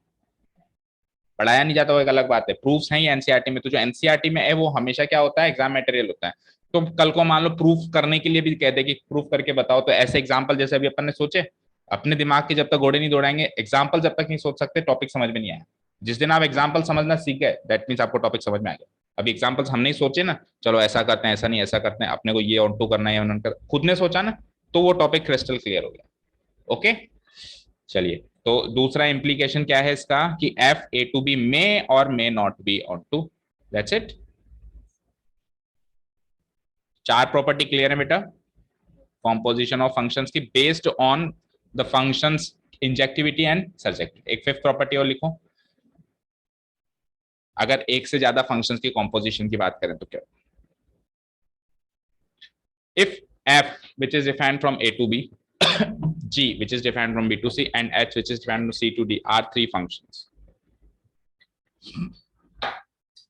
पढ़ाया नहीं जाता वो एक अलग बात है, प्रूफ्स हैं ये एनसीईआरटी में। तो जो एनसीईआरटी में है वो हमेशा क्या होता है, एग्जाम मटेरियल होता है। तो कल को मान लो प्रूफ करने के लिए भी कहते हैं कि प्रूफ करके बताओ, तो ऐसे एग्जाम्पल जैसे अभी अपन ने सोचे, अपने दिमाग के जब तक घोड़े नहीं दौड़ाएंगे, एग्जाम्पल जब तक नहीं सोच सकते टॉपिक समझ में नहीं आया। जिस दिन आप एग्जाम्पल समझना सीख गए दैट मीन्स आपको टॉपिक समझ में आ गया। अभी एग्जाम्पल्स हम नहीं सोचे ना, चलो ऐसा करते हैं, ऐसा नहीं ऐसा करते हैं, अपने को ये ऑन टू करना है, खुद ने सोचा ना, तो वो टॉपिक क्रिस्टल क्लियर हो गया। ओके, चलिए, तो दूसरा इंप्लीकेशन क्या है इसका कि f A to B may और may not B onto, that's it. चार प्रॉपर्टी क्लियर है बेटा कॉम्पोजिशन ऑफ फंक्शंस की based on the functions injectivity and surjectivity. एक फिफ्थ प्रॉपर्टी और लिखो, अगर एक से ज्यादा फंक्शंस की कॉम्पोजिशन की बात करें तो क्या, if f which is defined from a to b, g which is defined from b to c, and h which is defined from c to d are three functions,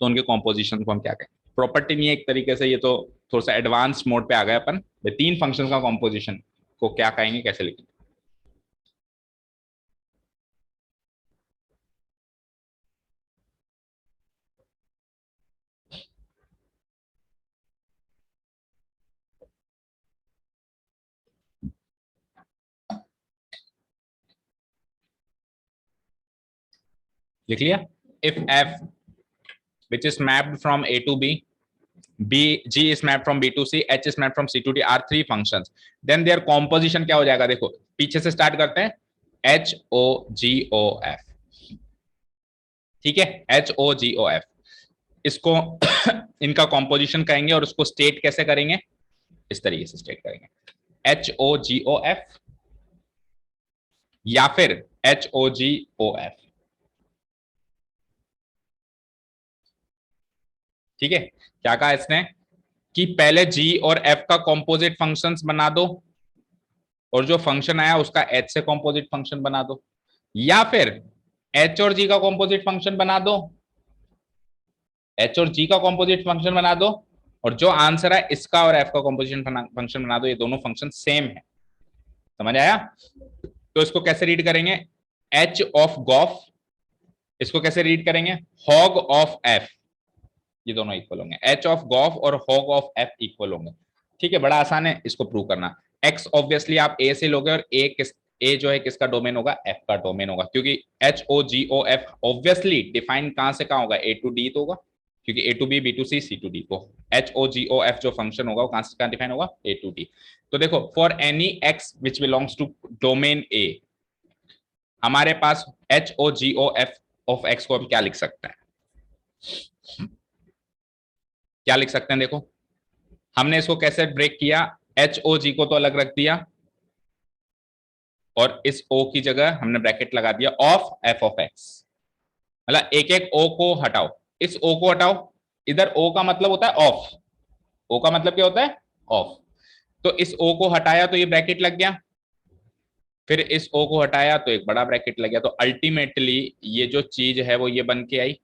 तो उनके composition को हम क्या कहें, प्रॉपर्टी नहीं है एक तरीके से, ये तो थोड़ा सा एडवांस मोड पे आ गए अपन। तीन फंक्शन का कॉम्पोजिशन को क्या कहेंगे, कैसे लिखेंगे। लिख लिया, if f which is mapped from a to b, g is mapped from b to c, h is mapped from c to d are three functions, then their composition क्या हो जाएगा, देखो पीछे से स्टार्ट करते हैं, h o g o f, ठीक है, h o g o F, इसको इनका कॉम्पोजिशन कहेंगे और उसको स्टेट कैसे करेंगे, इस तरीके से स्टेट करेंगे, H o g o F या फिर H o g o F. ठीक है, क्या कहा इसने कि पहले जी और एफ का कॉम्पोजिट फंक्शंस बना दो और जो फंक्शन आया उसका एच से कॉम्पोजिट फंक्शन बना दो, या फिर एच और जी का कॉम्पोजिट फंक्शन बना दो, एच और जी का कॉम्पोजिट फंक्शन बना दो, और जो आंसर है इसका और एफ का कॉम्पोजिशन फंक्शन बना दो, ये दोनों फंक्शन सेम है। समझ आया, तो इसको कैसे रीड करेंगे, एच ऑफ गॉफ, इसको कैसे रीड करेंगे, हॉग ऑफ एफ, ये दोनों इक्वल होंगे, एच ऑफ गॉफ और हॉग ऑफ एफ इक्वल होंगे। ठीक है, बड़ा आसान है इसको प्रूव करना। एक्स ऑब्वियसली आप ए से लोगे और ए जो है किसका डोमेन होगा, एफ का डोमेन होगा, क्योंकि H o g o F obviously define कहां से कहां होगा, ए टू डी तो होगा, क्योंकि A to B to C to D, तो h o g o f जो फंक्शन होगा वो कहां से कहां डिफाइन होगा, ए टू डी। तो देखो for any x which belongs to domain A, हमारे पास h o g o f of x को हम क्या लिख सकते हैं, क्या लिख सकते हैं, देखो हमने इसको कैसे ब्रेक किया, एच ओ जी को तो अलग रख दिया और इस ओ की जगह हमने ब्रैकेट लगा दिया ऑफ एफ ऑफ एक्स, मतलब एक एक ओ को हटाओ, इस ओ को हटाओ, इधर ओ का मतलब होता है ऑफ, ओ का मतलब क्या होता है ऑफ, तो इस ओ को हटाया तो ये ब्रैकेट लग गया, फिर इस ओ को हटाया तो एक बड़ा ब्रैकेट लग गया। तो अल्टीमेटली ये जो चीज है वो ये बन के आई,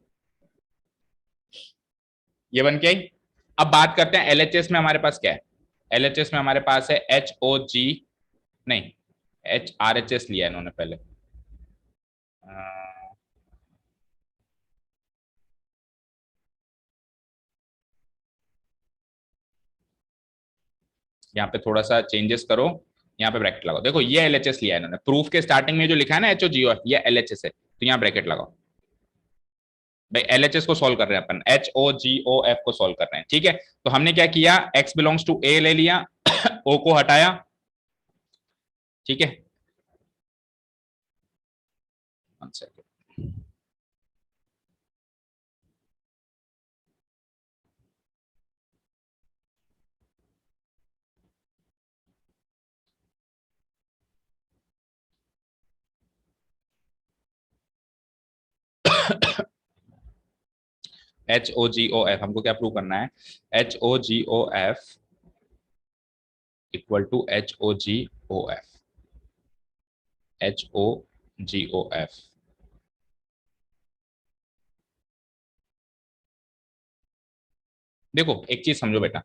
ये बन के आई। अब बात करते हैं एलएचएस में हमारे पास क्या है। एलएचएस में हमारे पास है एच ओ जी, नहीं एच आर एच एस लिया इन्होंने पहले, यहाँ पे थोड़ा सा चेंजेस करो, यहाँ पे ब्रैकेट लगाओ। देखो ये एलएचएस लिया है इन्होंने, प्रूफ के स्टार्टिंग में जो लिखा है ना H o g o F, ये एलएचएस है, तो यहाँ ब्रैकेट लगाओ। भाई एलएचएस को सॉल्व कर रहे हैं अपन, H o g o F को सॉल्व कर रहे हैं, ठीक है। तो हमने क्या किया, एक्स बिलोंग्स टू ए ले लिया, ओ को हटाया, ठीक है। One second, h o g o f हमको क्या प्रूव करना है, h o g o f equal to h o g o f, h o g o f. देखो एक चीज समझो बेटा,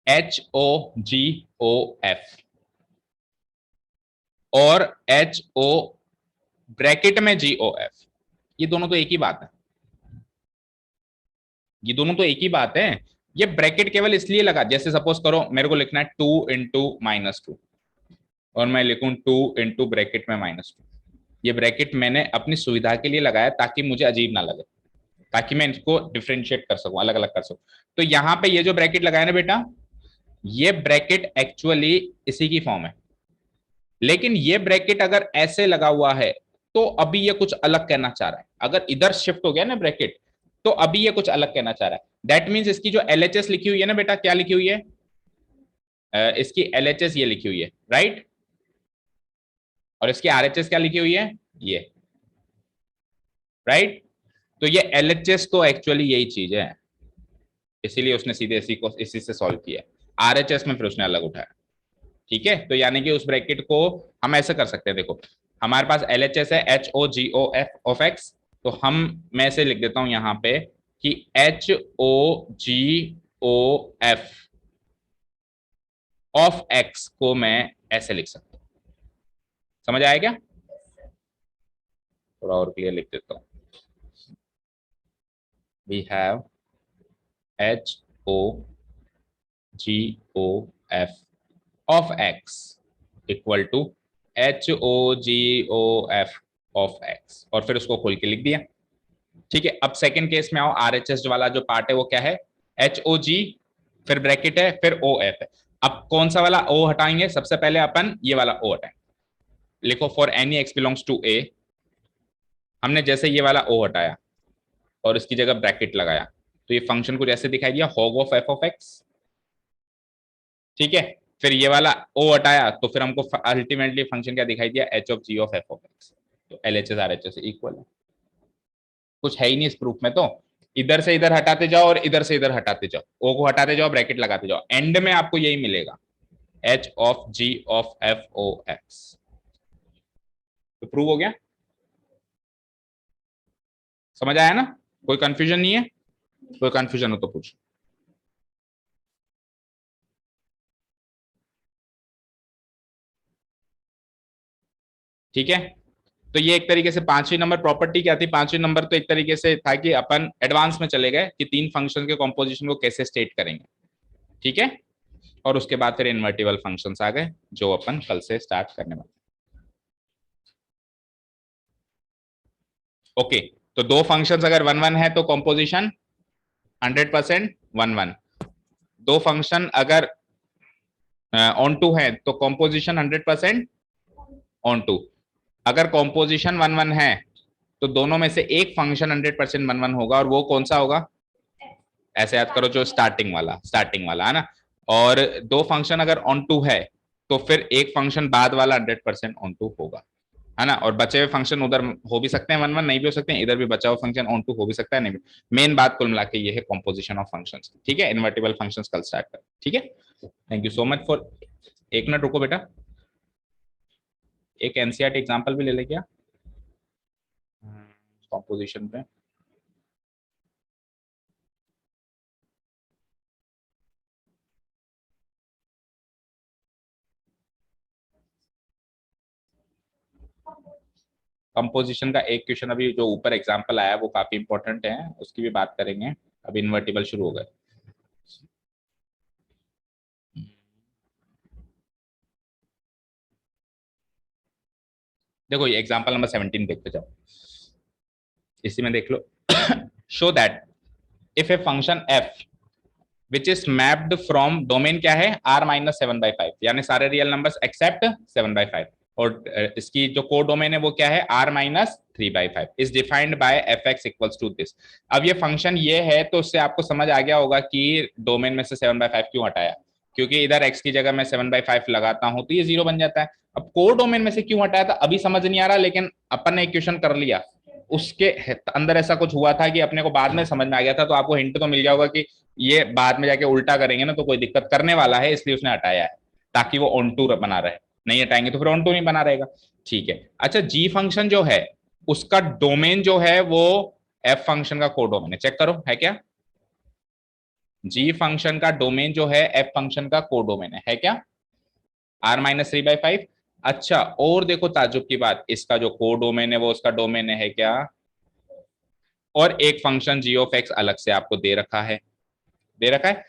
h o g o f और एच ओ ब्रैकेट में जी ओ एफ, ये दोनों तो एक ही बात है, ये दोनों तो एक ही बात है। ये ब्रैकेट केवल इसलिए लगा, जैसे सपोज करो मेरे को लिखना है 2 × -2 और मैं लिखूं 2 × ब्रैकेट में -2, ये ब्रैकेट मैंने अपनी सुविधा के लिए लगाया ताकि मुझे अजीब ना लगे, ताकि मैं इसको डिफ्रेंशिएट कर सकूं, अलग अलग कर सकूं। तो यहां पे ये जो ब्रैकेट लगाया ना बेटा, ये ब्रैकेट एक्चुअली इसी की फॉर्म है, लेकिन ये ब्रैकेट अगर ऐसे लगा हुआ है तो अभी ये कुछ अलग कहना चाह रहा है। अगर इधर शिफ्ट हो गया ना ब्रैकेट, तो अभी ये कुछ अलग कहना चाह रहा है। दैट मीन्स इसकी जो एलएचएस लिखी हुई है ना बेटा, क्या लिखी हुई है, इसकी एलएचएस ये लिखी हुई है, राइट, और इसकी आरएचएस क्या लिखी हुई है, ये, राइट। तो ये एलएचएस तो एक्चुअली यही चीज है, इसीलिए उसने सीधे इसी से सॉल्व किया। आरएचएस में फिर उसने अलग उठाया, ठीक है। तो यानी कि उस ब्रैकेट को हम ऐसे कर सकते हैं, देखो हमारे पास एलएचएस है h o g o f of x, तो हम, मैं ऐसे लिख देता हूं यहां पे कि h o g o f of x को मैं ऐसे लिख सकता हूं। समझ आया क्या, थोड़ा और क्लियर लिख देता हूं। We have h o g o f of x equal to h o g o f of x, और फिर उसको खोल के लिख दिया, ठीक है। अब सेकंड केस में आओ, आरएचएस वाला जो पार्ट है वो क्या है, एच ओ जी फिर ब्रैकेट है फिर ओ एफ है। अब कौन सा वाला ओ हटाएंगे, सबसे पहले अपन ये वाला ओ हटाएंगे। लिखो for any x belongs to A, हमने जैसे ये वाला ओ हटाया और इसकी जगह ब्रैकेट लगाया, तो ये फंक्शन को जैसे दिखाई दिया hog of f of x, ठीक है। फिर ये वाला ओ हटाया तो फिर हमको अल्टीमेटली फंक्शन क्या दिखाई दिया, h of g of f of x. तो L H S R H S equal है, कुछ है ही नहीं इस प्रूफ में। तो इधर से इधर हटाते जाओ और इधर से इधर हटाते जाओ, ओ को हटाते जाओ ब्रैकेट लगाते जाओ, एंड में आपको यही मिलेगा, h of g of f o x. तो प्रूव हो गया, समझ आया ना, कोई कंफ्यूजन नहीं है, कोई कंफ्यूजन हो तो पूछ। ठीक है, तो ये एक तरीके से पांचवी नंबर प्रॉपर्टी क्या थी, पांचवी नंबर तो एक तरीके से था कि अपन एडवांस में चले गए कि तीन फंक्शन के कॉम्पोजिशन को कैसे स्टेट करेंगे, ठीक है। और उसके बाद फिर इन्वर्टिबल फंक्शंस आ गए जो अपन कल से स्टार्ट करने वाले। ओके, तो दो फंक्शंस अगर वन वन है तो कॉम्पोजिशन 100% वन वन, दो फंक्शन अगर ऑन टू है तो कॉम्पोजिशन 100% ऑन टू। अगर कॉम्पोजिशन वन वन है तो दोनों में से एक फंक्शन 100% वन वन होगा, और वो कौन सा होगा, ऐसे याद करो जो स्टार्टिंग वाला है ना। और दो फंक्शन अगर ऑन टू है तो फिर एक फंक्शन बाद वाला 100% ऑन टू होगा। है ना, और बचे हुए फंक्शन उधर हो भी सकते हैं, वन वन नहीं भी हो सकते हैं, इधर भी बचा हुआ फंक्शन ऑन टू हो भी सकता है, नहीं भी। मेन बात कुल मिला के ये है कॉम्पोजिशन ऑफ फंक्शंस। ठीक है, इन्वर्टिबल फंक्शंस कल स्टार्ट कर। ठीक है, thank you so much for. एक मिनट रुको बेटा, एक एनसीईआरटी एग्जांपल भी ले ले क्या कॉम्पोजिशन पे। कंपोजिशन का एक क्वेश्चन अभी जो ऊपर एग्जांपल आया वो काफी इंपॉर्टेंट है, उसकी भी बात करेंगे। अभी इन्वर्टिबल शुरू हो गए। देखो ये एग्जांपल नंबर 17 देखते जाओ, इसी में देख लो। Show that if a function f which is mapped from domain क्या है r-7/5, यानी सारे रियल नंबर्स एक्सेप्ट 7/5, और इसकी जो को डोमेन है वो क्या है r-3/5, is defined by f x equals to this. अब ये फंक्शन ये है, तो उससे आपको समझ आ गया होगा कि डोमेन में से 7/5 क्यों हटाया, क्योंकि इधर x की जगह मैं 7/5 लगाता हूं तो ये 0 बन जाता है। अब को डोमेन में से क्यों हटाया था अभी समझ नहीं आ रहा, लेकिन अपन ने इक्वेशन कर लिया, उसके अंदर ऐसा कुछ हुआ था कि अपने को बाद में समझ में आ गया था, तो आपको हिंट तो मिल गया होगा कि ये बाद में जाके उल्टा करेंगे ना तो कोई दिक्कत करने वाला है, इसलिए उसने हटाया है ताकि वो ऑन टू बना रहे। नहीं हटाएंगे तो फिर ऑन टू नहीं बना रहेगा। ठीक है, अच्छा जी फंक्शन जो है उसका डोमेन जो है वो एफ फंक्शन का को डोमेन है, चेक करो है क्या। जी फंक्शन का डोमेन जो है एफ फंक्शन का को डोमेन है क्या r-3/5। अच्छा, और देखो ताजुब की बात, इसका जो को डोमेन है वो उसका डोमेन है क्या, और एक फंक्शन जी ऑफ एक्स अलग से आपको दे रखा है, दे रखा है।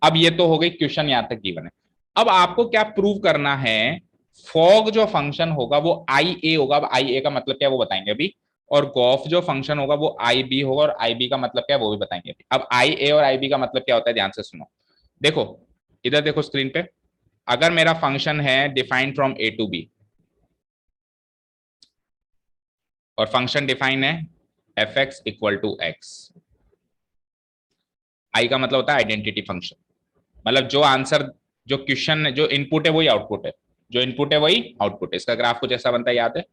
अब ये तो हो गई क्वेश्चन, यहां तक गिवन है। अब आपको क्या प्रूव करना है, फॉग जो फंक्शन होगा वो आई ए होगा। अब आई ए का मतलब क्या है वो बताएंगे अभी, और गॉफ जो फंक्शन होगा वो आई बी होगा, और आई बी का मतलब क्या है वो भी बताएंगे अभी। अब आई ए और आई बी का मतलब क्या होता है ध्यान से सुनो। देखो इधर देखो स्क्रीन पे, अगर मेरा फंक्शन है defined from A to B, और फंक्शन डिफाइन है f x equal to x, I का मतलब होता है आइडेंटिटी फंक्शन, मतलब जो आंसर, जो क्वेश्चन, जो इनपुट है वही आउटपुट है, जो इनपुट है वही आउटपुट है। इसका ग्राफ कुछ ऐसा बनता है, याद है,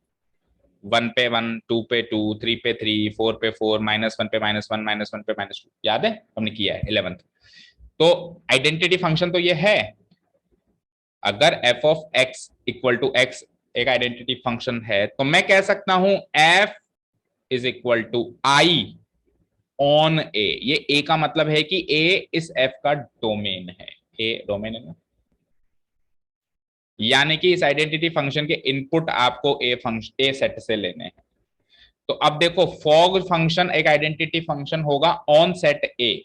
1 पे 1, 2 पे 2, 3 पे 3, 4 पे 4, -1 पे -1, -1 पे -2, याद है हमने किया है 11th। तो आइडेंटिटी फंक्शन तो ये है, अगर f of x equal to x एक आइडेंटिटी फंक्शन है तो मैं कह सकता हूं f is equal to I on A. ये ए का मतलब है कि ए इस एफ का डोमेन है, ए डोमेन है ना, यानी कि इस आइडेंटिटी फंक्शन के इनपुट आपको ए फंक्शन ए सेट से लेने हैं। तो अब देखो फॉग फंक्शन एक आइडेंटिटी फंक्शन होगा ऑन सेट ए,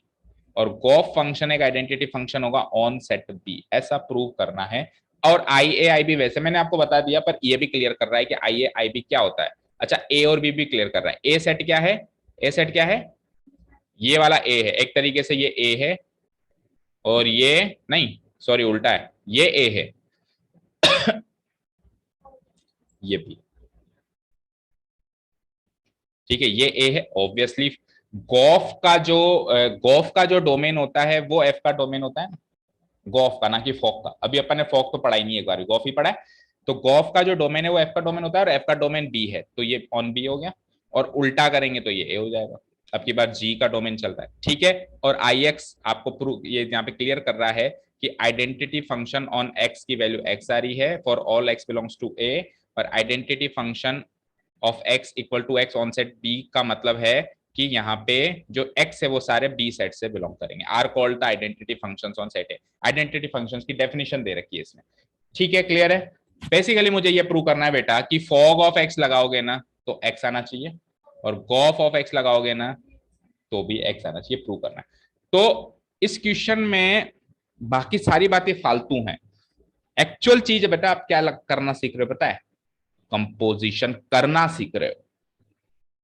और गॉफ फंक्शन एक आइडेंटिटी फंक्शन होगा ऑन सेट बी, ऐसा प्रूव करना है। और आई ए आई बी वैसे मैंने आपको बता दिया, पर ये भी क्लियर कर रहा है कि आई ए आई बी क्या होता है। अच्छा, ए और बी भी क्लियर कर रहा है। ए सेट क्या है, ए सेट क्या है, ये वाला ए है, एक तरीके से ये ए है, और ये नहीं, सॉरी उल्टा है, ये ए है, ये बी। ठीक है, ये ए है ऑब्वियसली। गॉफ का जो डोमेन होता है वो एफ का डोमेन होता है ना, गॉफ का, ना कि फॉक का। अभी अपन ने फॉक तो पढ़ा ही नहीं, एक बार गॉफ ही पढ़ा है। तो गॉफ का जो डोमेन है वो एफ का डोमेन होता है, और एफ का डोमेन बी है, तो ये ऑन बी हो गया, और उल्टा करेंगे तो ये ए हो जाएगा। अब की बार जी का डोमेन चल रहा है, ठीक है। और आई एक्स आपको प्रूव ये यहाँ पे क्लियर कर रहा है कि आइडेंटिटी फंक्शन ऑन एक्स की वैल्यू एक्स आ रही है for all x belongs to A, और identity function of x equal to x on set B का मतलब है कि यहाँ पे जो x है वो सारे b सेट से बिलोंग करेंगे। Are called the identity functions on set है। आइडेंटिटी फंक्शंस की डेफिनेशन दे रखी है इसमें, ठीक है, क्लियर है। बेसिकली मुझे ये प्रूव करना है बेटा कि फॉग ऑफ x लगाओगे ना तो x आना चाहिए, और गॉफ ऑफ x लगाओगे ना तो भी x आना चाहिए, प्रूव करना है। तो इस क्वेश्चन में बाकी सारी बातें फालतू हैं, एक्चुअल चीज बेटा आप क्या करना सीख रहे हो पता है, कंपोजिशन करना सीख रहे हो।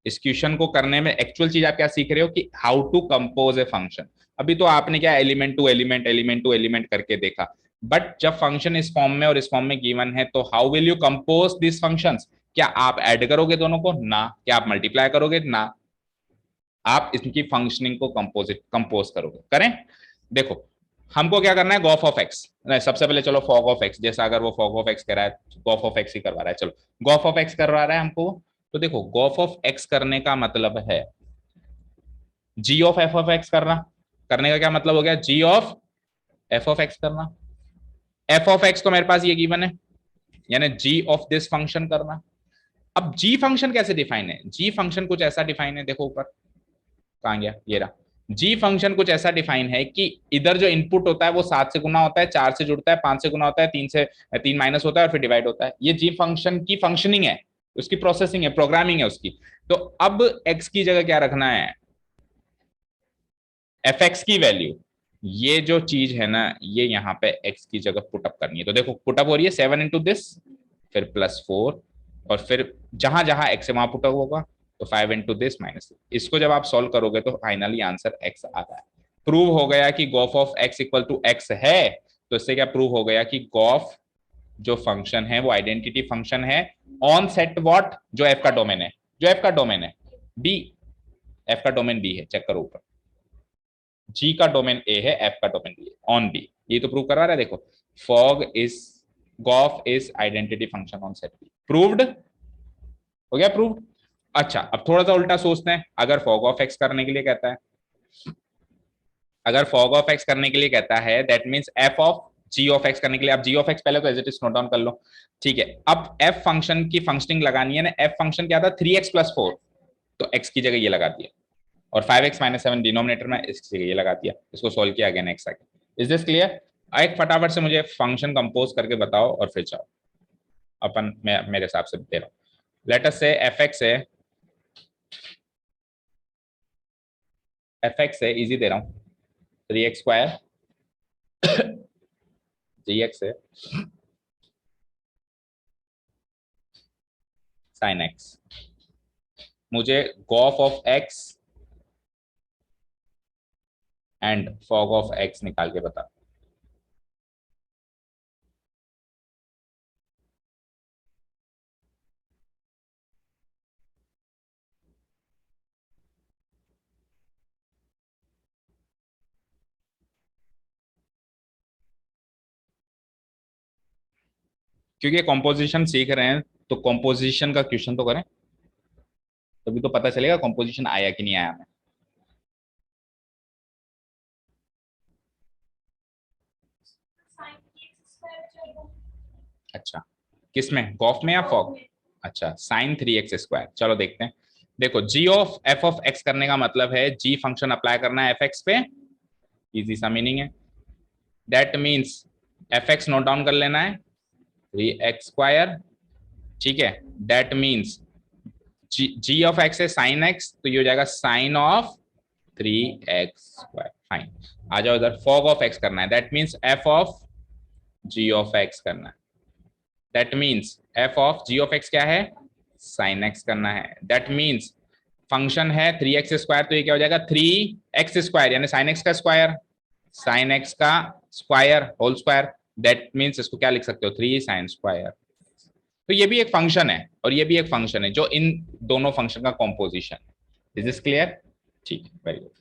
इस क्वेश्चन को करने में एक्चुअल चीज आप क्या सीख रहे हो कि how to compose a function. अभी तो आपने क्या element to element, element to element करके देखा, बट जब फंक्शन इस फॉर्म में और इस फॉर्म में गिवन है तो how will you compose this functions. क्या आप ऐड करोगे दोनों को ना, क्या आप मल्टीप्लाई करोगे ना, आप इसकी फंक्शनिंग को कंपोज करोगे। करें, देखो हमको क्या करना है, गॉफ ऑफ एक्स। नहीं, सबसे पहले चलो फॉग ऑफ एक्स, जैसा अगर वो फॉग ऑफ एक्स कह रहा है, गॉफ ऑफ एक्स ही करवा रहा है, चलो गॉफ ऑफ एक्स करवा रहा है हमको। तो देखो गॉफ ऑफ एक्स करने का मतलब है जी ऑफ एफ ऑफ एक्स करना। करने का क्या मतलब हो गया, जी ऑफ एफ ऑफ एक्स करना। एफ ऑफ एक्स तो मेरे पास ये गिवन है, यानी जी ऑफ दिस फंक्शन करना। अब जी फंक्शन कैसे डिफाइन है, जी फंक्शन कुछ ऐसा डिफाइन है, देखो ऊपर कहां गया, ये रहा। जी फंक्शन कुछ ऐसा डिफाइन है कि इधर जो इनपुट होता है वो 7 से गुना होता है, 4 से जुड़ता है, 5 से गुना होता है, 3 माइनस होता है और फिर डिवाइड होता है। ये जी फंक्शन की फंक्शनिंग है, उसकी प्रोसेसिंग है, प्रोग्रामिंग है उसकी। तो अब एक्स की जगह क्या रखना है, एफ एक्स की वैल्यू, ये जो चीज है ना, ये यहाँ पे एक्स की जगह पुटअप करनी है। तो देखो पुटअप हो रही है 7 इंटू दिस, फिर +4, और फिर जहां जहां एक्स है वहां पुटअप होगा, तो 5 इंटू दिस माइनस। इसको जब आप सॉल्व करोगे तो फाइनली आंसर एक्स आता है। प्रूव हो गया कि gof of x equal to x है। तो इससे क्या प्रूव हो गया कि गॉफ जो फंक्शन है वो आइडेंटिटी फंक्शन है ऑन सेट व्हाट, जो एफ का डोमेन है, जो एफ का डोमेन है बी, एफ का डोमेन बी है, चेक करो ऊपर, जी का डोमेन ए है, एफ का डोमेन बी है, ऑन बी। ये तो प्रूव करवा रहा है, देखो fog is, Gauff is identity function on set B. Proved हो गया, प्रूव्ड। अच्छा अब थोड़ा सा उल्टा सोचते हैं, अगर फॉग ऑफ एक्स करने के लिए कहता है, अगर फॉग ऑफ एक्स करने के लिए कहता है that means f of g of x करने के लिए, आप जी ऑफ एक्स पहले तो as it is note down कर लो, ठीक है। अब एफ फंक्शन की फंक्शनिंग लगानी है ना, एफ फंक्शन क्या था, 3x+4, तो एक्स की जगह ये लगा दिया, और 5x-7 डिनोमिनेटर में इसकी जगह ये लगा दिया, इसको सोल्व किया, अगेन एक्स आ गया। Is this clear? एक फटाफट से मुझे फंक्शन कंपोज करके बताओ और फिर जाओ अपन, मैं मेरे हिसाब से दे रहा हूँ। लेट अस से एफ एक्स है, इजी दे रहा हूँ, 3x² जी एक्स है साइन एक्स। मुझे Gauff of x and fog of x निकाल के बता। क्योंकि कॉम्पोजिशन सीख रहे हैं, तो कॉम्पोजिशन का क्वेश्चन तो करें, तभी तो पता चलेगा कॉम्पोजिशन आया कि नहीं आया हमें। अच्छा, किसमें, गॉफ में या फॉग? अच्छा, साइन 3x², चलो देखते हैं। देखो g of f of x करने का मतलब है जी फंक्शन अप्लाई करना है एफ एक्स पे, इजी सा मीनिंग है। That means f x note down कर लेना है, 3x², ठीक है। That means g of x है साइन एक्स, तो ये हो जाएगा साइन ऑफ 3x²। फाइन, आ जाओ इधर, फॉग ऑफ एक्स करना है, that means f of g of x करना है। That means f of g of x क्या है, साइन एक्स करना है। दैट मीन्स फंक्शन है 3x², तो ये क्या हो जाएगा 3x², यानी साइन एक्स का स्क्वायर, साइन एक्स का square whole square. That means इसको क्या लिख सकते हो, 3 sin²। तो ये भी एक फंक्शन है और ये भी एक फंक्शन है, जो इन दोनों फंक्शन का कॉम्पोजिशन है। Is this clear? ठीक है, वेरी गुड।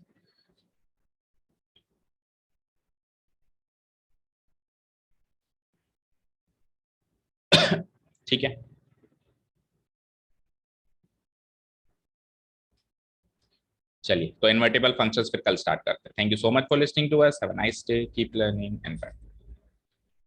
ठीक है, चलिए तो इनवर्टेबल फंक्शंस फिर कल स्टार्ट करते हैं। Thank you so much for listening to us, have a nice day, keep learning and